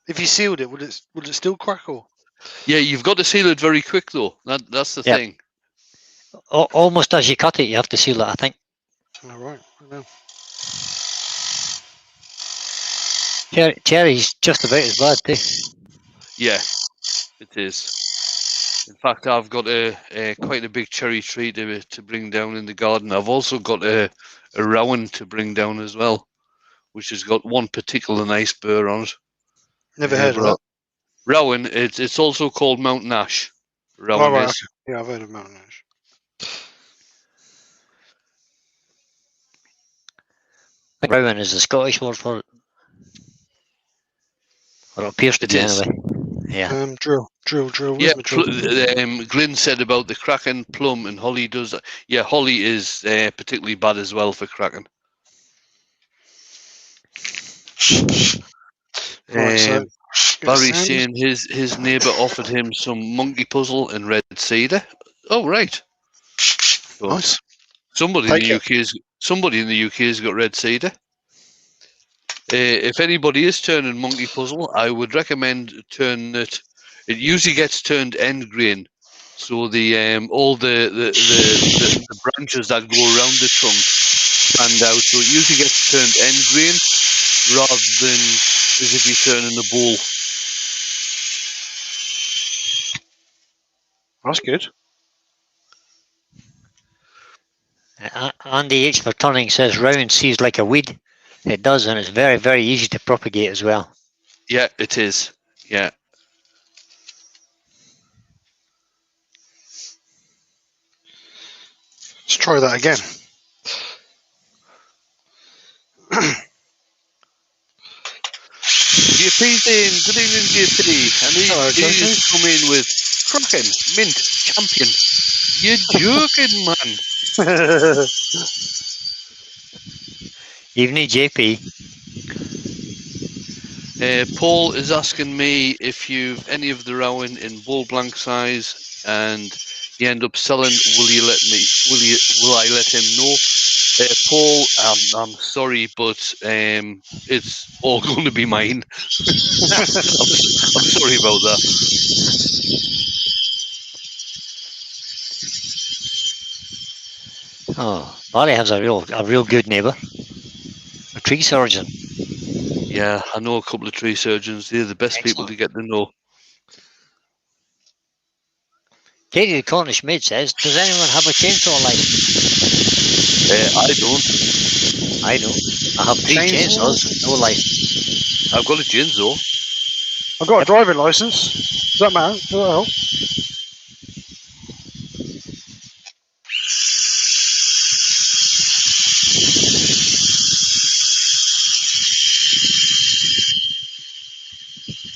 If you sealed it, would it still crackle? Yeah, you've got to seal it very quick though. That's the thing. Almost as you cut it, you have to seal it, I think. All right, I know. Cherry's just about as bad too. Yeah, it is. In fact, I've got quite a big cherry tree to bring down in the garden. I've also got a rowan to bring down as well, which has got 1 particular nice burr on it. Never heard of that. Rowan, it's also called mountain ash. Rowan is. Okay. Yeah, I've heard of mountain ash. Rowan is the Scottish word for it. Or it appears to be anyway. Yeah. Drill. Yeah, Glyn said about the cracking, plum, and holly does that. Yeah, holly is particularly bad as well for cracking. Barry saying his neighbour offered him some monkey puzzle and red cider. Oh right. So nice. Somebody in the UK has got red cider. If anybody is turning Monkey Puzzle, I would recommend turning it. It usually gets turned end grain, so the all the branches that go around the trunk stand out. So it usually gets turned end grain rather than as if you're turning a bowl. That's good. Andy H for turning says round sees like a weed. It does, and it's very, very easy to propagate as well. Yeah, it is. Yeah. Let's try that again. JP's in. Good evening, JP. And Hello, he's come in with Cracking Mint Champion. You're joking, man. Evening, JP. Paul is asking me if you've any of the Rowan in bowl blank size and you end up selling, will I let him know? Paul, I'm sorry, but it's all going to be mine. I'm sorry about that. Oh, Barry has a real good neighbour. A tree surgeon. Yeah, I know a couple of tree surgeons. They're the best people to get to know. Katie the Cornish maid says, does anyone have a chainsaw license? I don't. I have 3 chainsaws, no license. I've got a chainsaw. I've got a driving license. Does that matter? Does that help?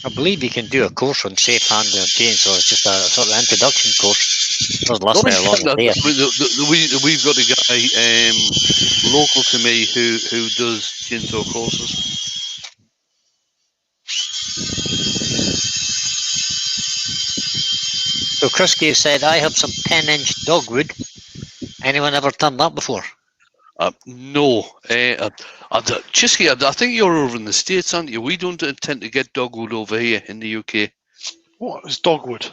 I believe you can do a course on safe handling of chainsaws. It's just a sort of introduction course. It doesn't last very long. We've got a guy local to me who does chainsaw courses. So Chris Gave said, I have some 10-inch dogwood. Anyone ever done that before? No. Chisky, I think you're over in the States, aren't you? We don't tend to get dogwood over here in the UK. What is dogwood?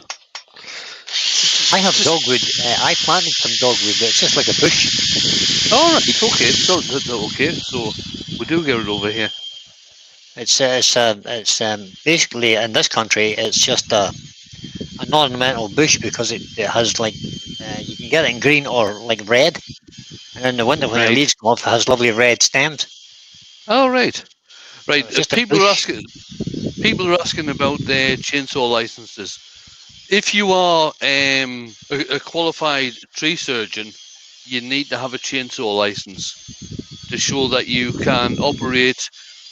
I have dogwood. I planted some dogwood, but it's just like a bush. All right, okay. So we do get it over here. It's basically in this country, it's just a non-ornamental bush because it has like you can get it in green or like red, and in the winter when the leaves come off, it has lovely red stems. Oh right. People are asking about their chainsaw licenses. If you are a qualified tree surgeon, you need to have a chainsaw license to show that you can operate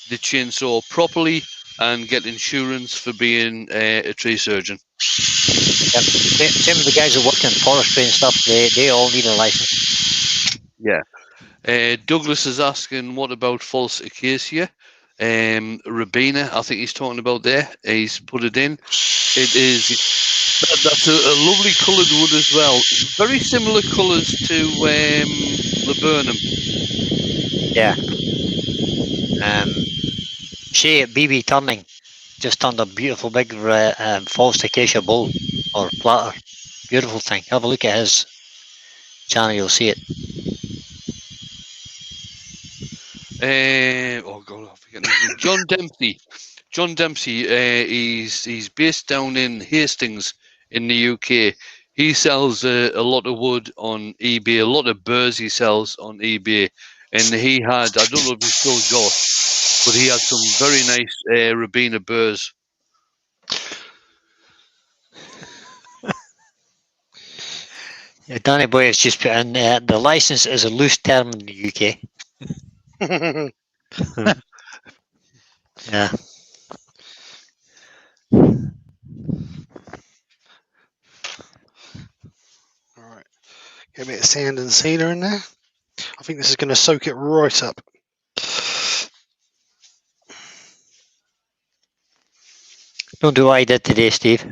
the chainsaw properly and get insurance for being a tree surgeon. Yep. Same with the guys who work in forestry and stuff. They all need a license. Yeah. Douglas is asking, what about false acacia? Rabina, I think he's talking about there. He's put it in. It is. That's a lovely coloured wood as well. Very similar colours to laburnum. Yeah. Shay at BB Turning just turned a beautiful big false acacia bowl or platter. Beautiful thing. Have a look at his channel, you'll see it. Oh God, I forget his name. John Dempsey. He's based down in Hastings in the UK. He sells a lot of wood on eBay, a lot of burrs he sells on eBay, and he had, I don't know if he still got, but he had some very nice Rabina burrs. Yeah, Danny Boy has just put in the license is a loose term in the UK. Yeah. All right. Get a bit of sand and sealer in there. I think this is going to soak it right up. Don't do what I did today, Steve.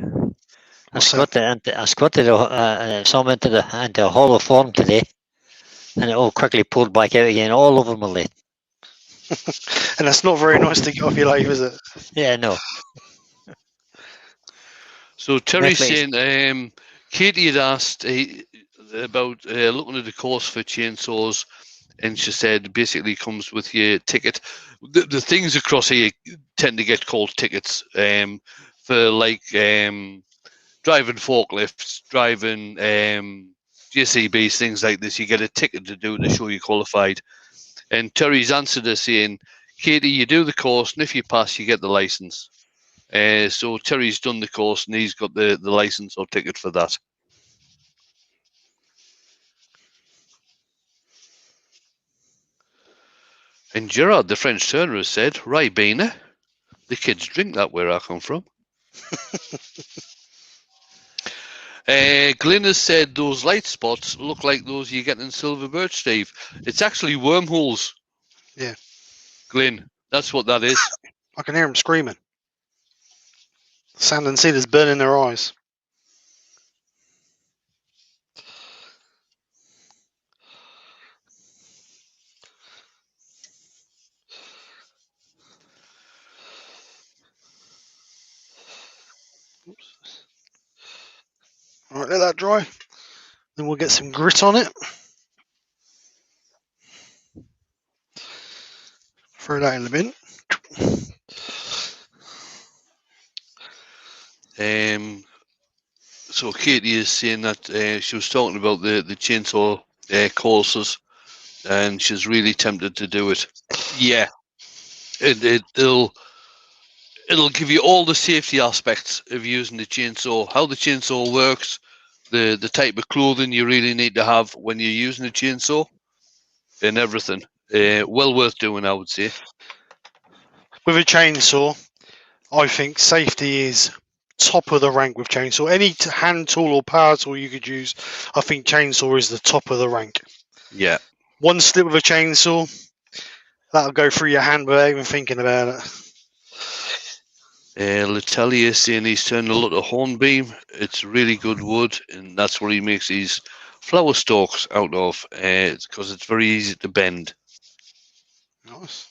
I What's squatted some into a hollow form today, and it all quickly pulled back out again, all over my leg. And that's not very nice to get off your lathe, is it? Yeah, no. So Terry's Definitely. saying, Katie had asked about looking at the course for chainsaws, and she said basically comes with your ticket. The things across here tend to get called tickets for like driving forklifts, driving JCBs, things like this. You get a ticket to do to show you're qualified. And Terry's answered her saying, Katie, you do the course, and if you pass, you get the license. So Terry's done the course, and he's got the license or ticket for that. And Gerard, the French turner, has said, Ribena, the kids drink that where I come from. Glyn has said those light spots look like those you get in silver birch, Steve. It's actually wormholes. Yeah. Glyn, that's what that is. I can hear them screaming. Sand and cedars burning their eyes. Oops. All right, let that dry. Then we'll get some grit on it. Throw that in the bin. So Katie is saying that she was talking about the chainsaw courses, and she's really tempted to do it. Yeah, it'll give you all the safety aspects of using the chainsaw, how the chainsaw works, the type of clothing you really need to have when you're using a chainsaw, and everything. Well worth doing, I would say. With a chainsaw, I think safety is top of the rank with chainsaw. Any hand tool or power tool you could use, I think chainsaw is the top of the rank. Yeah. One slip with a chainsaw, that'll go through your hand without even thinking about it. L'Atelier is saying he's turned a lot of hornbeam. It's really good wood, and that's what he makes these flower stalks out of, because it's very easy to bend. Nice.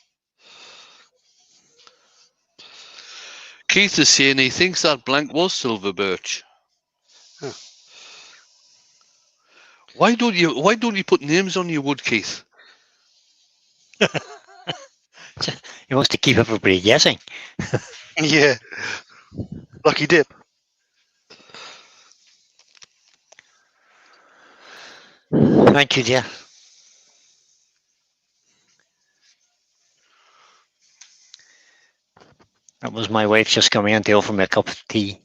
Keith is saying he thinks that blank was silver birch. Huh. Why don't you put names on your wood, Keith? He wants to keep everybody guessing. Yeah. Lucky dip. Thank you, dear. That was my wife just coming in to offer me a cup of tea.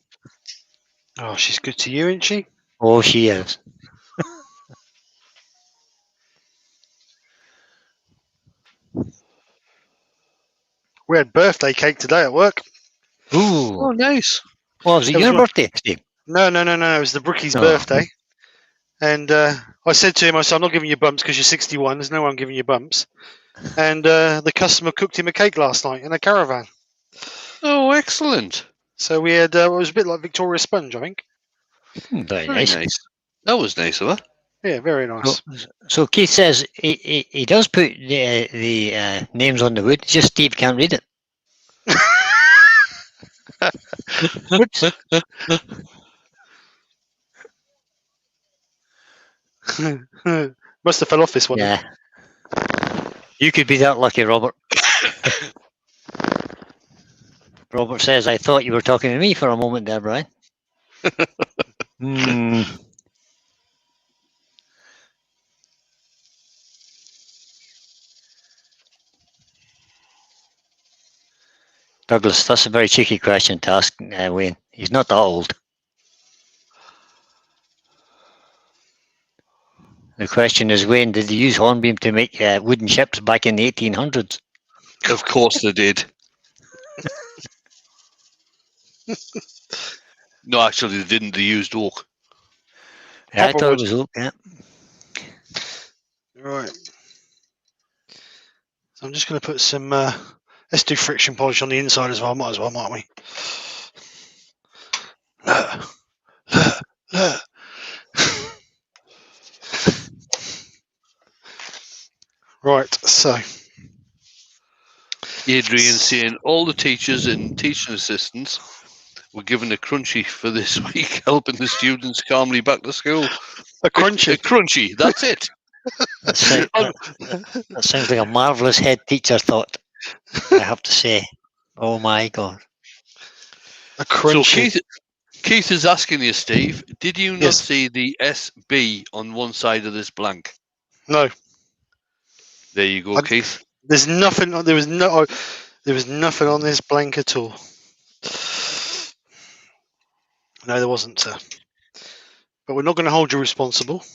Oh, she's good to you, isn't she? Oh, she is. We had birthday cake today at work. Ooh. Oh, nice. Well, was it your birthday, Steve? No. It was the Brookie's Oh. birthday. And I said to him, I said, I'm not giving you bumps because you're 61. There's no one giving you bumps. And the customer cooked him a cake last night in a caravan. Oh, excellent. So we had, it was a bit like Victoria Sponge, I think. Very Very nice. nice. That was nice of her. Yeah, very nice. So Keith says he does put the names on the wood, just Steve can't read it. Whoops. Must have fell off this one. Yeah. You could be that lucky, Robert. Robert says, I thought you were talking to me for a moment there, Brian. Douglas, that's a very cheeky question to ask Wayne. He's not that old. The question is, Wayne, did they use hornbeam to make wooden ships back in the 1800s? Of course they did. No, actually, they didn't. They used oak. Yeah, I Proper thought wood. it was oak, yeah. Right. So I'm just going to put some, let's do friction polish on the inside as well. Might as well, mightn't we? Look. Right, so Adrian saying all the teachers and teaching assistants were given a crunchy for this week, helping the students calmly back to school. A crunchy. A crunchy, that's it. That sounds like a marvellous head teacher thought, I have to say. Oh my God. A So crunchy. Keith is asking you, Steve, did you not Yes. see the SB on one side of this blank? No. There you go, Keith. There's nothing. There was nothing on this blank at all. No, there wasn't, sir. But we're not going to hold you responsible.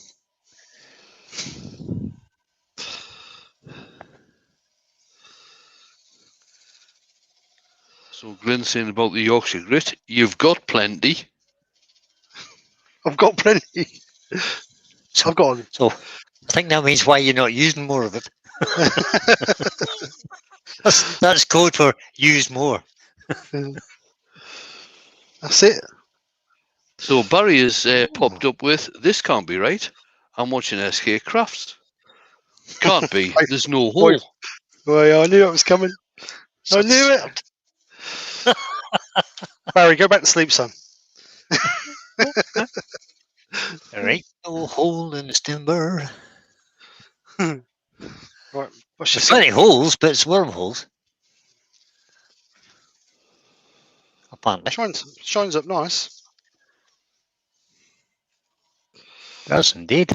So Glenn's saying about the Yorkshire grit, you've got plenty. I've got plenty. So, I've got. so I think that means why you're not using more of it. That's code for use more. That's it. So Barry has popped up with, this can't be right. I'm watching SK Krafts. Can't be. There's no hole. Well, yeah, I knew it was coming. I knew it. Barry, go back to sleep, son. There ain't no hole in the timber. Right. What's There's plenty holes, but it's wormholes. Apparently. shines up nice. Does indeed.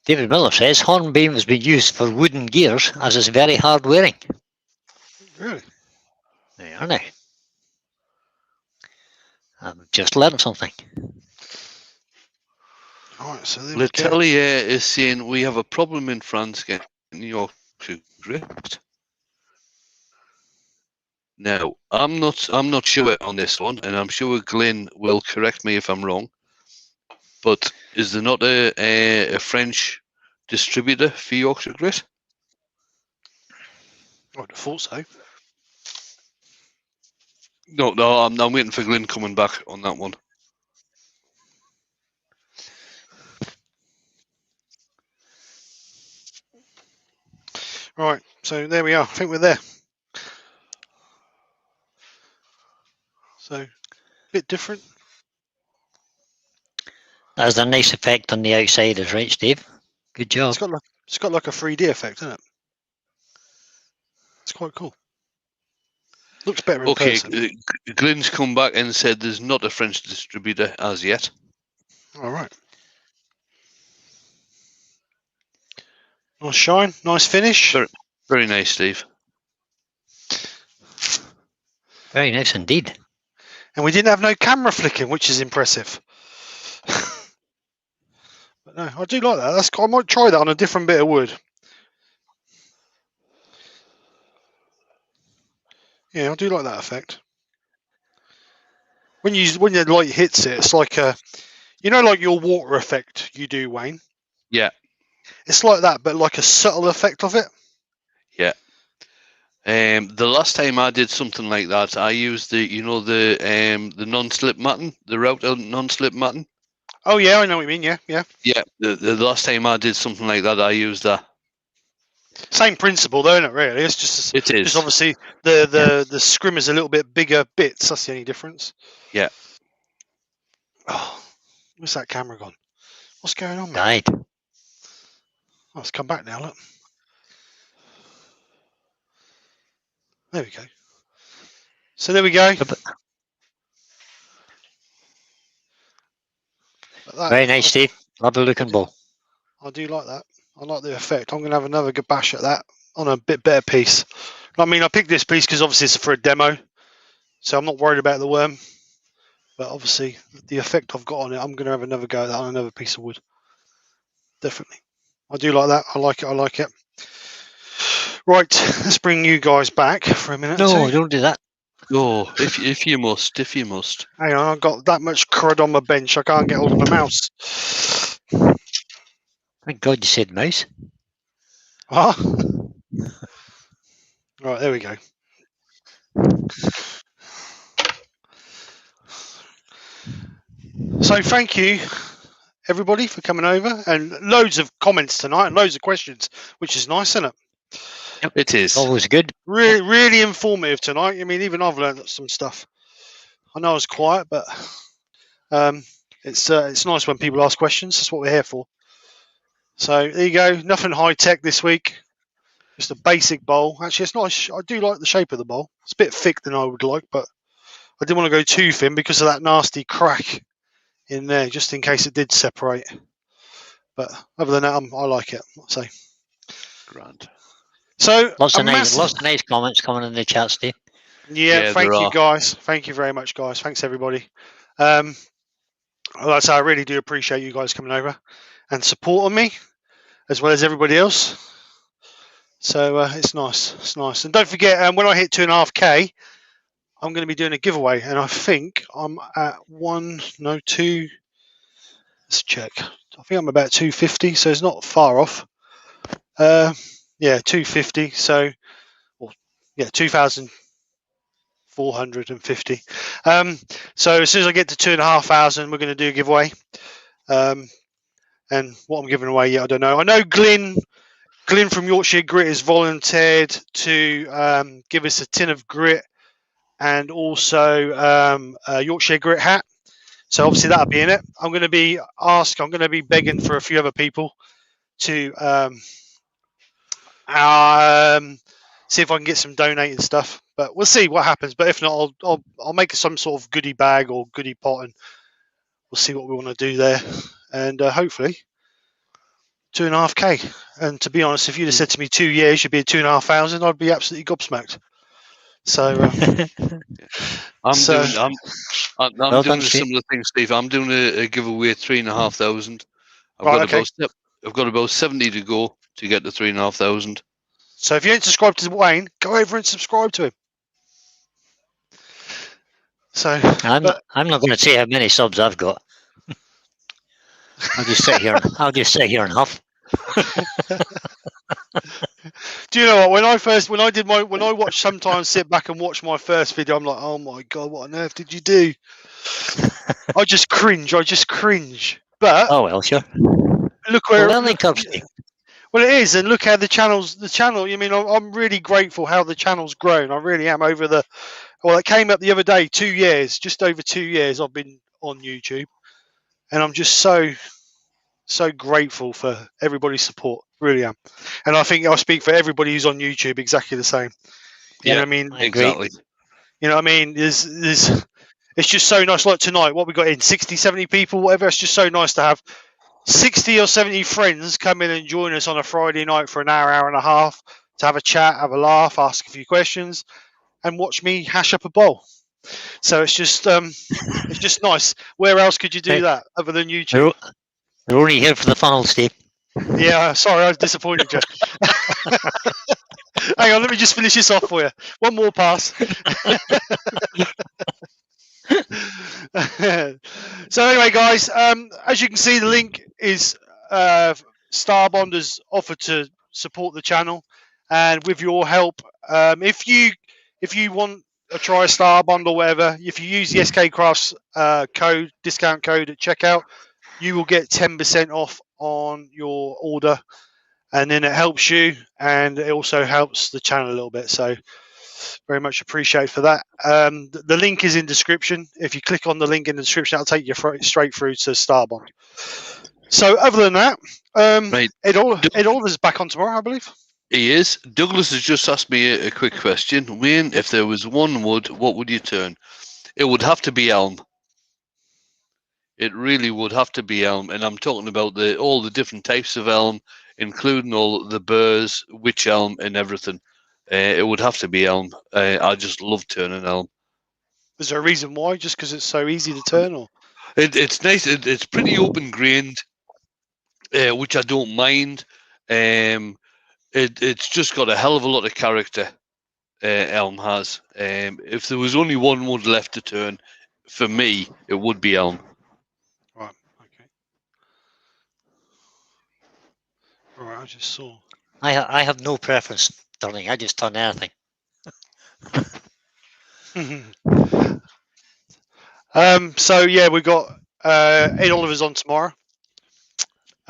David Miller says hornbeam has been used for wooden gears as it's very hard wearing. Really? There you are now. I've just learned something. Alright, so there we go. Letelier is saying we have a problem in France getting Yorkshire grit. Now, I'm not sure on this one, and I'm sure Glenn will correct me if I'm wrong. But is there not a French distributor for Yorkshire grit? I would have thought so. No, I'm waiting for Glenn coming back on that one. Right, so there we are. I think we're there. So, a bit different. That's a nice effect on the outsiders, right, Steve? Good job. It's got like a 3D effect, isn't it? It's quite cool. Looks better in person. Glenn's come back and said there's not a French distributor as yet. All right. Nice shine, nice finish. Very nice, Steve. Very nice indeed. And we didn't have no camera flicking, which is impressive. But no, I do like that. I might try that on a different bit of wood. Yeah, I do like that effect. When the light hits it, it's like like your water effect you do, Wayne. Yeah. It's like that, but like a subtle effect of it. Yeah. The last time I did something like that, I used the non-slip matting, the router non-slip matting. Oh yeah, I know what you mean. Yeah. Yeah. The last time I did something like that, I used that. Same principle, though, isn't it? Really, it's just It is. Just obviously the scrim is a little bit bigger bits. That's the only difference. Yeah. Oh, where's that camera gone? What's going on, man? Died. Oh, it's come back now. Look. There we go. So there we go. Very nice, Steve. Lovely looking bowl. I do like that. I like the effect. I'm going to have another good bash at that on a bit better piece. I mean, I picked this piece because obviously it's for a demo, so I'm not worried about the worm. But obviously, the effect I've got on it, I'm going to have another go at that on another piece of wood. Definitely. I do like that. I like it. Right, let's bring you guys back for a minute. No, don't do that. Oh, if you must. Hang on, I've got that much crud on my bench. I can't get hold of my mouse. Thank God you said mouse. Huh? Right, there we go. So thank you, everybody, for coming over, and loads of comments tonight and loads of questions, which is nice, isn't it? It is. Always good. Really, really informative tonight. I mean, even I've learned some stuff. I know I was quiet, but it's nice when people ask questions. That's what we're here for. So there you go. Nothing high tech this week. Just a basic bowl. Actually, it's nice. I do like the shape of the bowl. It's a bit thick than I would like, but I didn't want to go too thin because of that nasty crack in there, just in case it did separate. But other than that, I like it. I'll say. Grand. So Lots of nice comments coming in the chat, Steve. Yeah, thank you guys. Thank you very much, guys. Thanks everybody. Like I say, I really do appreciate you guys coming over and supporting me, as well as everybody else. So it's nice. It's nice. And don't forget, when I hit 2.5K, I'm going to be doing a giveaway, and I think I'm at 2. Let's check. I think I'm about 250, so it's not far off. Yeah, 250. So, well, yeah, 2,450. So as soon as I get to 2,500, we're going to do a giveaway. And what I'm giving away, I don't know. I know Glyn from Yorkshire Grit has volunteered to give us a tin of grit and also a Yorkshire Grit hat. So obviously that'll be in it. I'm going to be begging for a few other people to see if I can get some donated stuff. But we'll see what happens. But if not, I'll make some sort of goodie bag or goodie pot, and we'll see what we want to do there. And hopefully 2.5K. And to be honest, if you'd have said to me 2 years you'd be at 2,500, I'd be absolutely gobsmacked. So I'm doing a similar thing, Steve. I'm doing a giveaway at 3,500. I've got about 70 to go to get to 3,500. So if you ain't subscribed to Wayne, go over and subscribe to him. So I'm not going to say how many subs I've got. I'll just sit here and huff. Do you know what? When I sometimes sit back and watch my first video, I'm like, oh my god, what on earth did you do? I just cringe. But oh well, sure. Look where well it is, and look how the channel. I mean, I'm really grateful how the channel's grown. I really am. It came up the other day. 2 years, just over 2 years, I've been on YouTube, and I'm just so grateful for everybody's support. Really am. And I think I speak for everybody who's on YouTube exactly the same. You know what I mean? Exactly. You know what I mean? There's it's just so nice. Like tonight, what we got in 60, 70 people, whatever. It's just so nice to have 60 or 70 friends come in and join us on a Friday night for an hour and a half to have a chat, have a laugh, ask a few questions, and watch me hash up a bowl. So it's just nice. Where else could you do that other than YouTube? We're only here for the funnel, Steve. Yeah, sorry, I was disappointed you. Hang on, let me just finish this off for you. One more pass. So anyway, guys, as you can see, the link is Starbond has offered to support the channel, and with your help, if you want to try a Starbond or whatever, if you use the SK Krafts discount code at checkout, you will get 10% off on your order, and then it helps you, and it also helps the channel a little bit. So very much appreciated for that. The link is in description. If you click on the link in the description, that'll take you straight through to Starbond. So other than that, Ed Oliver's back on tomorrow, I believe. He is. Douglas has just asked me a quick question. Wayne, if there was one wood, what would you turn? It would have to be elm. It really would have to be elm, and I'm talking about all the different types of elm, including all the burrs, wych elm, and everything. It would have to be elm. I just love turning elm. Is there a reason why? Just because it's so easy to turn, or it's nice. It's pretty open grained, which I don't mind. It's just got a hell of a lot of character. Elm has. If there was only one wood left to turn, for me, it would be elm. Right. Okay. All right. I just saw. I have no preference turning. I just turn anything. So yeah, we got Ed Oliver's on tomorrow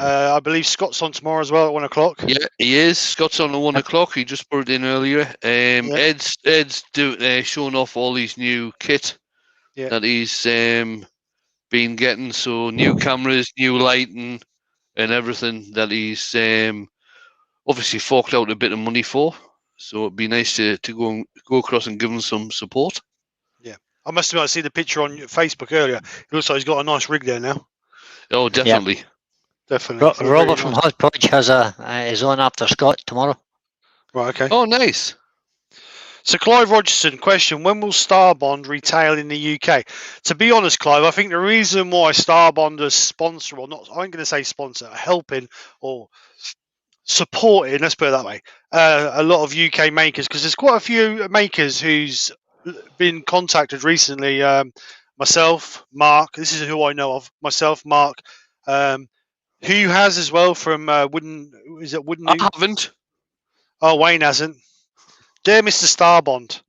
I believe Scott's on tomorrow as well at 1 o'clock. Yeah, he is. Scott's on at 1 o'clock. He just put it in earlier. Ed's showing off all his new kit that he's been getting. So new cameras, new lighting, and everything that he's obviously forked out a bit of money for. So it'd be nice to go across and give him some support. Yeah, I must admit, I see the picture on Facebook earlier. It looks like he's got a nice rig there now. Oh, definitely. Yep. Definitely. Robert from Hodgepodge has his own after Scott tomorrow. Right, okay. Oh, nice. So Clive Rogerson, question, when will Starbond retail in the UK? To be honest, Clive, I think the reason why Starbond is sponsor, or not, I ain't going to say sponsor, helping or supporting, let's put it that way, a lot of UK makers, because there's quite a few makers who's been contacted recently. Myself, Mark, this is who I know of, myself, Mark, who has as well from Wooden. I haven't. Oh, Wayne hasn't. Dear Mr. Starbond.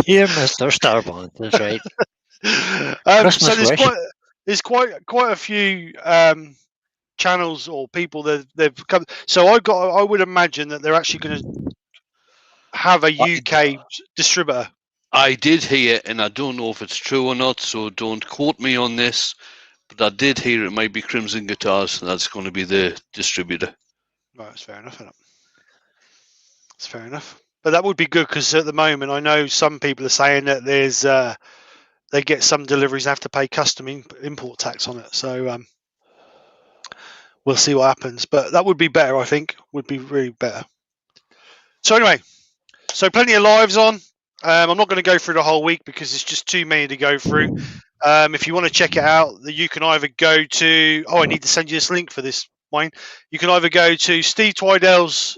Dear Mr. Starbond, that's right. So there's quite a few channels or people that they've come. So I would imagine that they're actually going to have a UK distributor. I did hear, and I don't know if it's true or not, so don't quote me on this, but I did hear it might be Crimson Guitars, and that's going to be the distributor. Right, that's fair enough, isn't it? It's fair enough. But that would be good, because at the moment I know some people are saying that there's they get some deliveries have to pay custom import tax on it. So we'll see what happens. But that would be better, I think. Would be really better. So anyway, so plenty of lives on. I'm not going to go through the whole week because it's just too many to go through. If you want to check it out, you can either go to... Oh, I need to send you this link for this, Wayne. You can either go to Steve Twidell's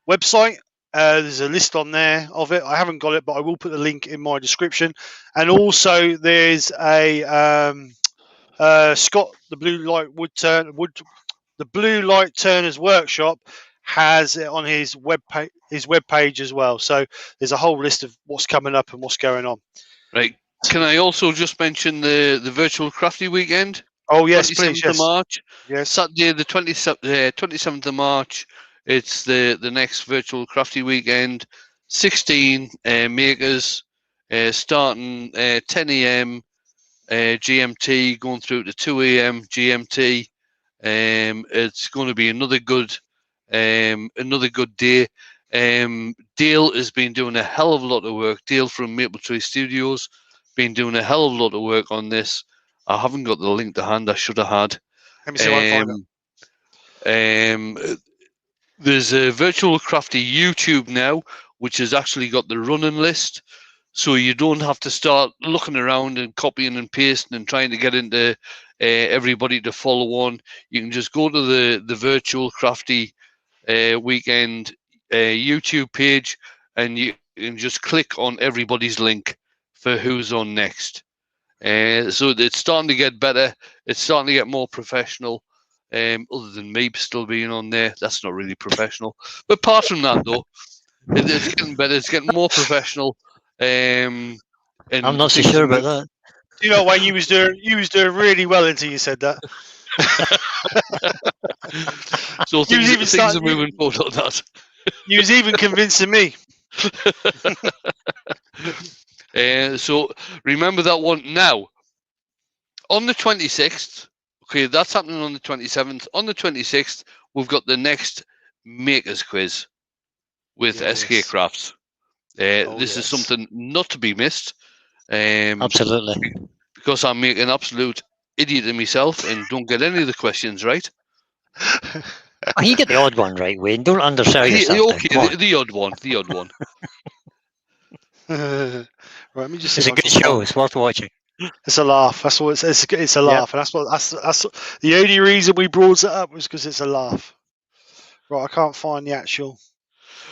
website. There's a list on there of it. I haven't got it, but I will put the link in my description. And also there's a Scott, the Blue Light Turner's Workshop has it on his web page as well. So there's a whole list of what's coming up and what's going on. Right. Can I also just mention the virtual crafty weekend? Oh yes, please. Yes. Of March. Yes. Saturday the 27th of March. It's the next virtual crafty weekend. 16 makers starting 10 a.m. GMT, going through to 2 a.m. GMT. It's going to be another good day. Dale has been doing a hell of a lot of work. Dale from Maple Tree Studios been doing a hell of a lot of work on this. I haven't got the link to hand. I should have had. Let me see what I find it. There's a virtual crafty YouTube now, which has actually got the running list, so you don't have to start looking around and copying and pasting and trying to get into everybody to follow on. You can just go to the virtual crafty weekend YouTube page, and you can just click on everybody's link for who's on next. So it's starting to get better. It's starting to get more professional. Other than me still being on there, that's not really professional. But apart from that, though, it's getting better. It's getting more professional. And I'm not so sure about that. You know, Wayne, you was doing really well until you said that. So things are moving forward on that. You was even convincing me. So remember that one now. On the 26th, okay, that's happening on the 27th. On the 26th, we've got the next Makers Quiz with SK Krafts. This is something not to be missed. Absolutely. Because I'm making an absolute idiot of myself and don't get any of the questions right. Oh, you get the odd one right, Wayne. Don't undersell yourself. Okay, the odd one. The odd one. Right, let me just. It's a good show. It's worth watching. It's a laugh. That's what it's a laugh, and that's the only reason we brought it up was because it's a laugh. Right, I can't find the actual.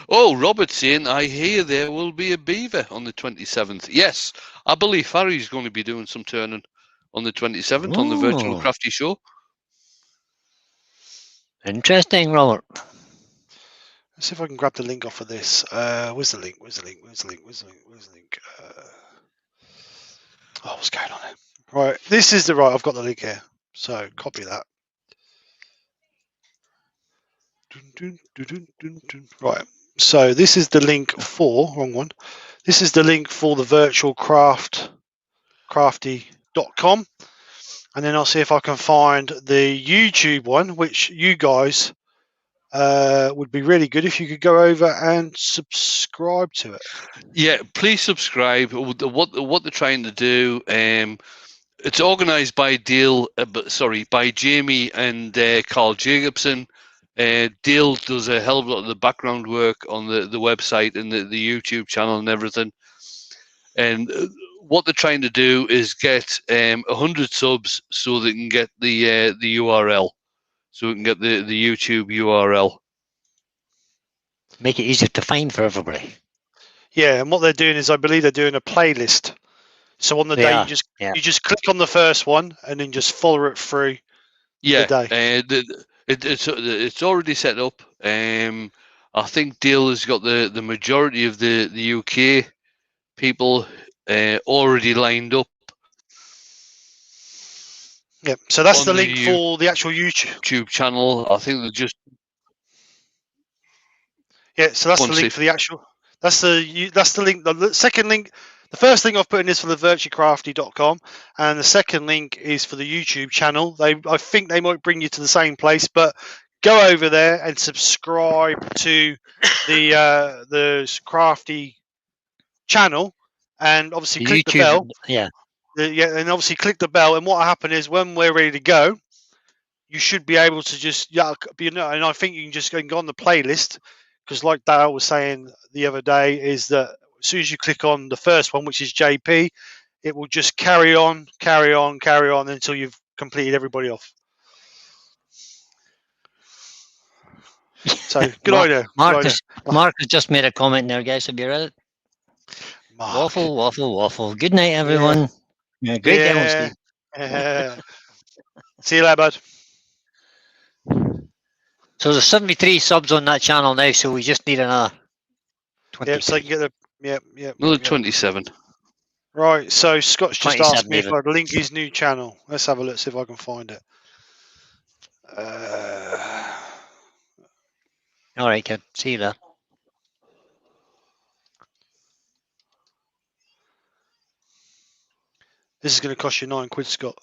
Oh, Robert's saying, I hear there will be a beaver on the 27th. Yes, I believe Farry's going to be doing some turning on the 27th on the Virtual Crafty Show. Interesting, Robert. Let's see if I can grab the link off of this. Where's the link? Where's the link? Oh, what's going on here? Right, this is the right. I've got the link here. So copy that. Right. So this is the link for, wrong one. This is the link for the virtual crafty.com. And then I'll see if I can find the YouTube one, which you guys would be really good if you could go over and subscribe to it. Yeah, please subscribe. What they're trying to do, it's organised by by Jamie and Carl Jacobson. Dale does a hell of a lot of the background work on the website and the YouTube channel and everything. And what they're trying to do is get 100 subs so they can get the URL, so we can get the YouTube URL. Make it easier to find for everybody. Yeah, and what they're doing is, I believe they're doing a playlist. So on the day, you just click on the first one and then just follow it through. Yeah, the day. It's already set up. I think Dale has got the majority of the UK people already lined up. Yeah, so that's the link for the actual YouTube channel. I think they're just. Yeah, so that's the link for the actual. That's the link. The second link. The first link I've put in is for the virtualcrafty.com, and the second link is for the YouTube channel. I think they might bring you to the same place, but go over there and subscribe to the Crafty channel, and obviously click the bell. Yeah. And obviously click the bell. And what will happen is when we're ready to go, you should be able to just and I think you can just go on the playlist, because like Dale was saying the other day, is that as soon as you click on the first one, which is JP, it will just carry on until you've completed everybody off. So good idea. Mark has just made a comment there, guys. Have you read it? Mark. Waffle. Good night, everyone. Yeah, great demo, Steve. See you later, bud. So there's 73 subs on that channel now, so we just need another 20. Yep, so I can get the another 27. Right, so Scott's just asked me if I'd link his new channel. Let's have a look, see if I can find it. All right, kid. See you there. This is going to cost you £9, Scott.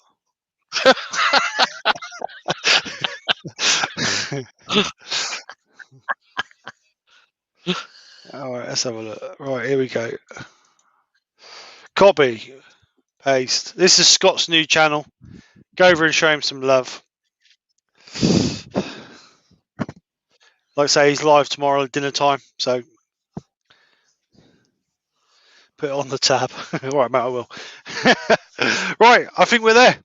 All right, let's have a look. Right, here we go. Copy, paste. This is Scott's new channel. Go over and show him some love. Like I say, he's live tomorrow at dinner time, so put it on the tab. Right, Matt, I will. Right, I think we're there.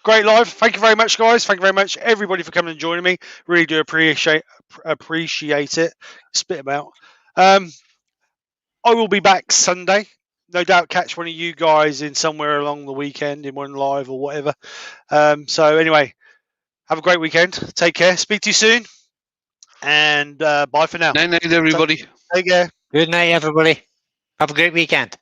Great live. Thank you very much, guys. Thank you very much, everybody, for coming and joining me. Really do appreciate it. Spit them out. I will be back Sunday. No doubt catch one of you guys in somewhere along the weekend in one live or whatever. So anyway, have a great weekend. Take care. Speak to you soon. And bye for now. Night, everybody. Take care. Good night, everybody. Have a great weekend.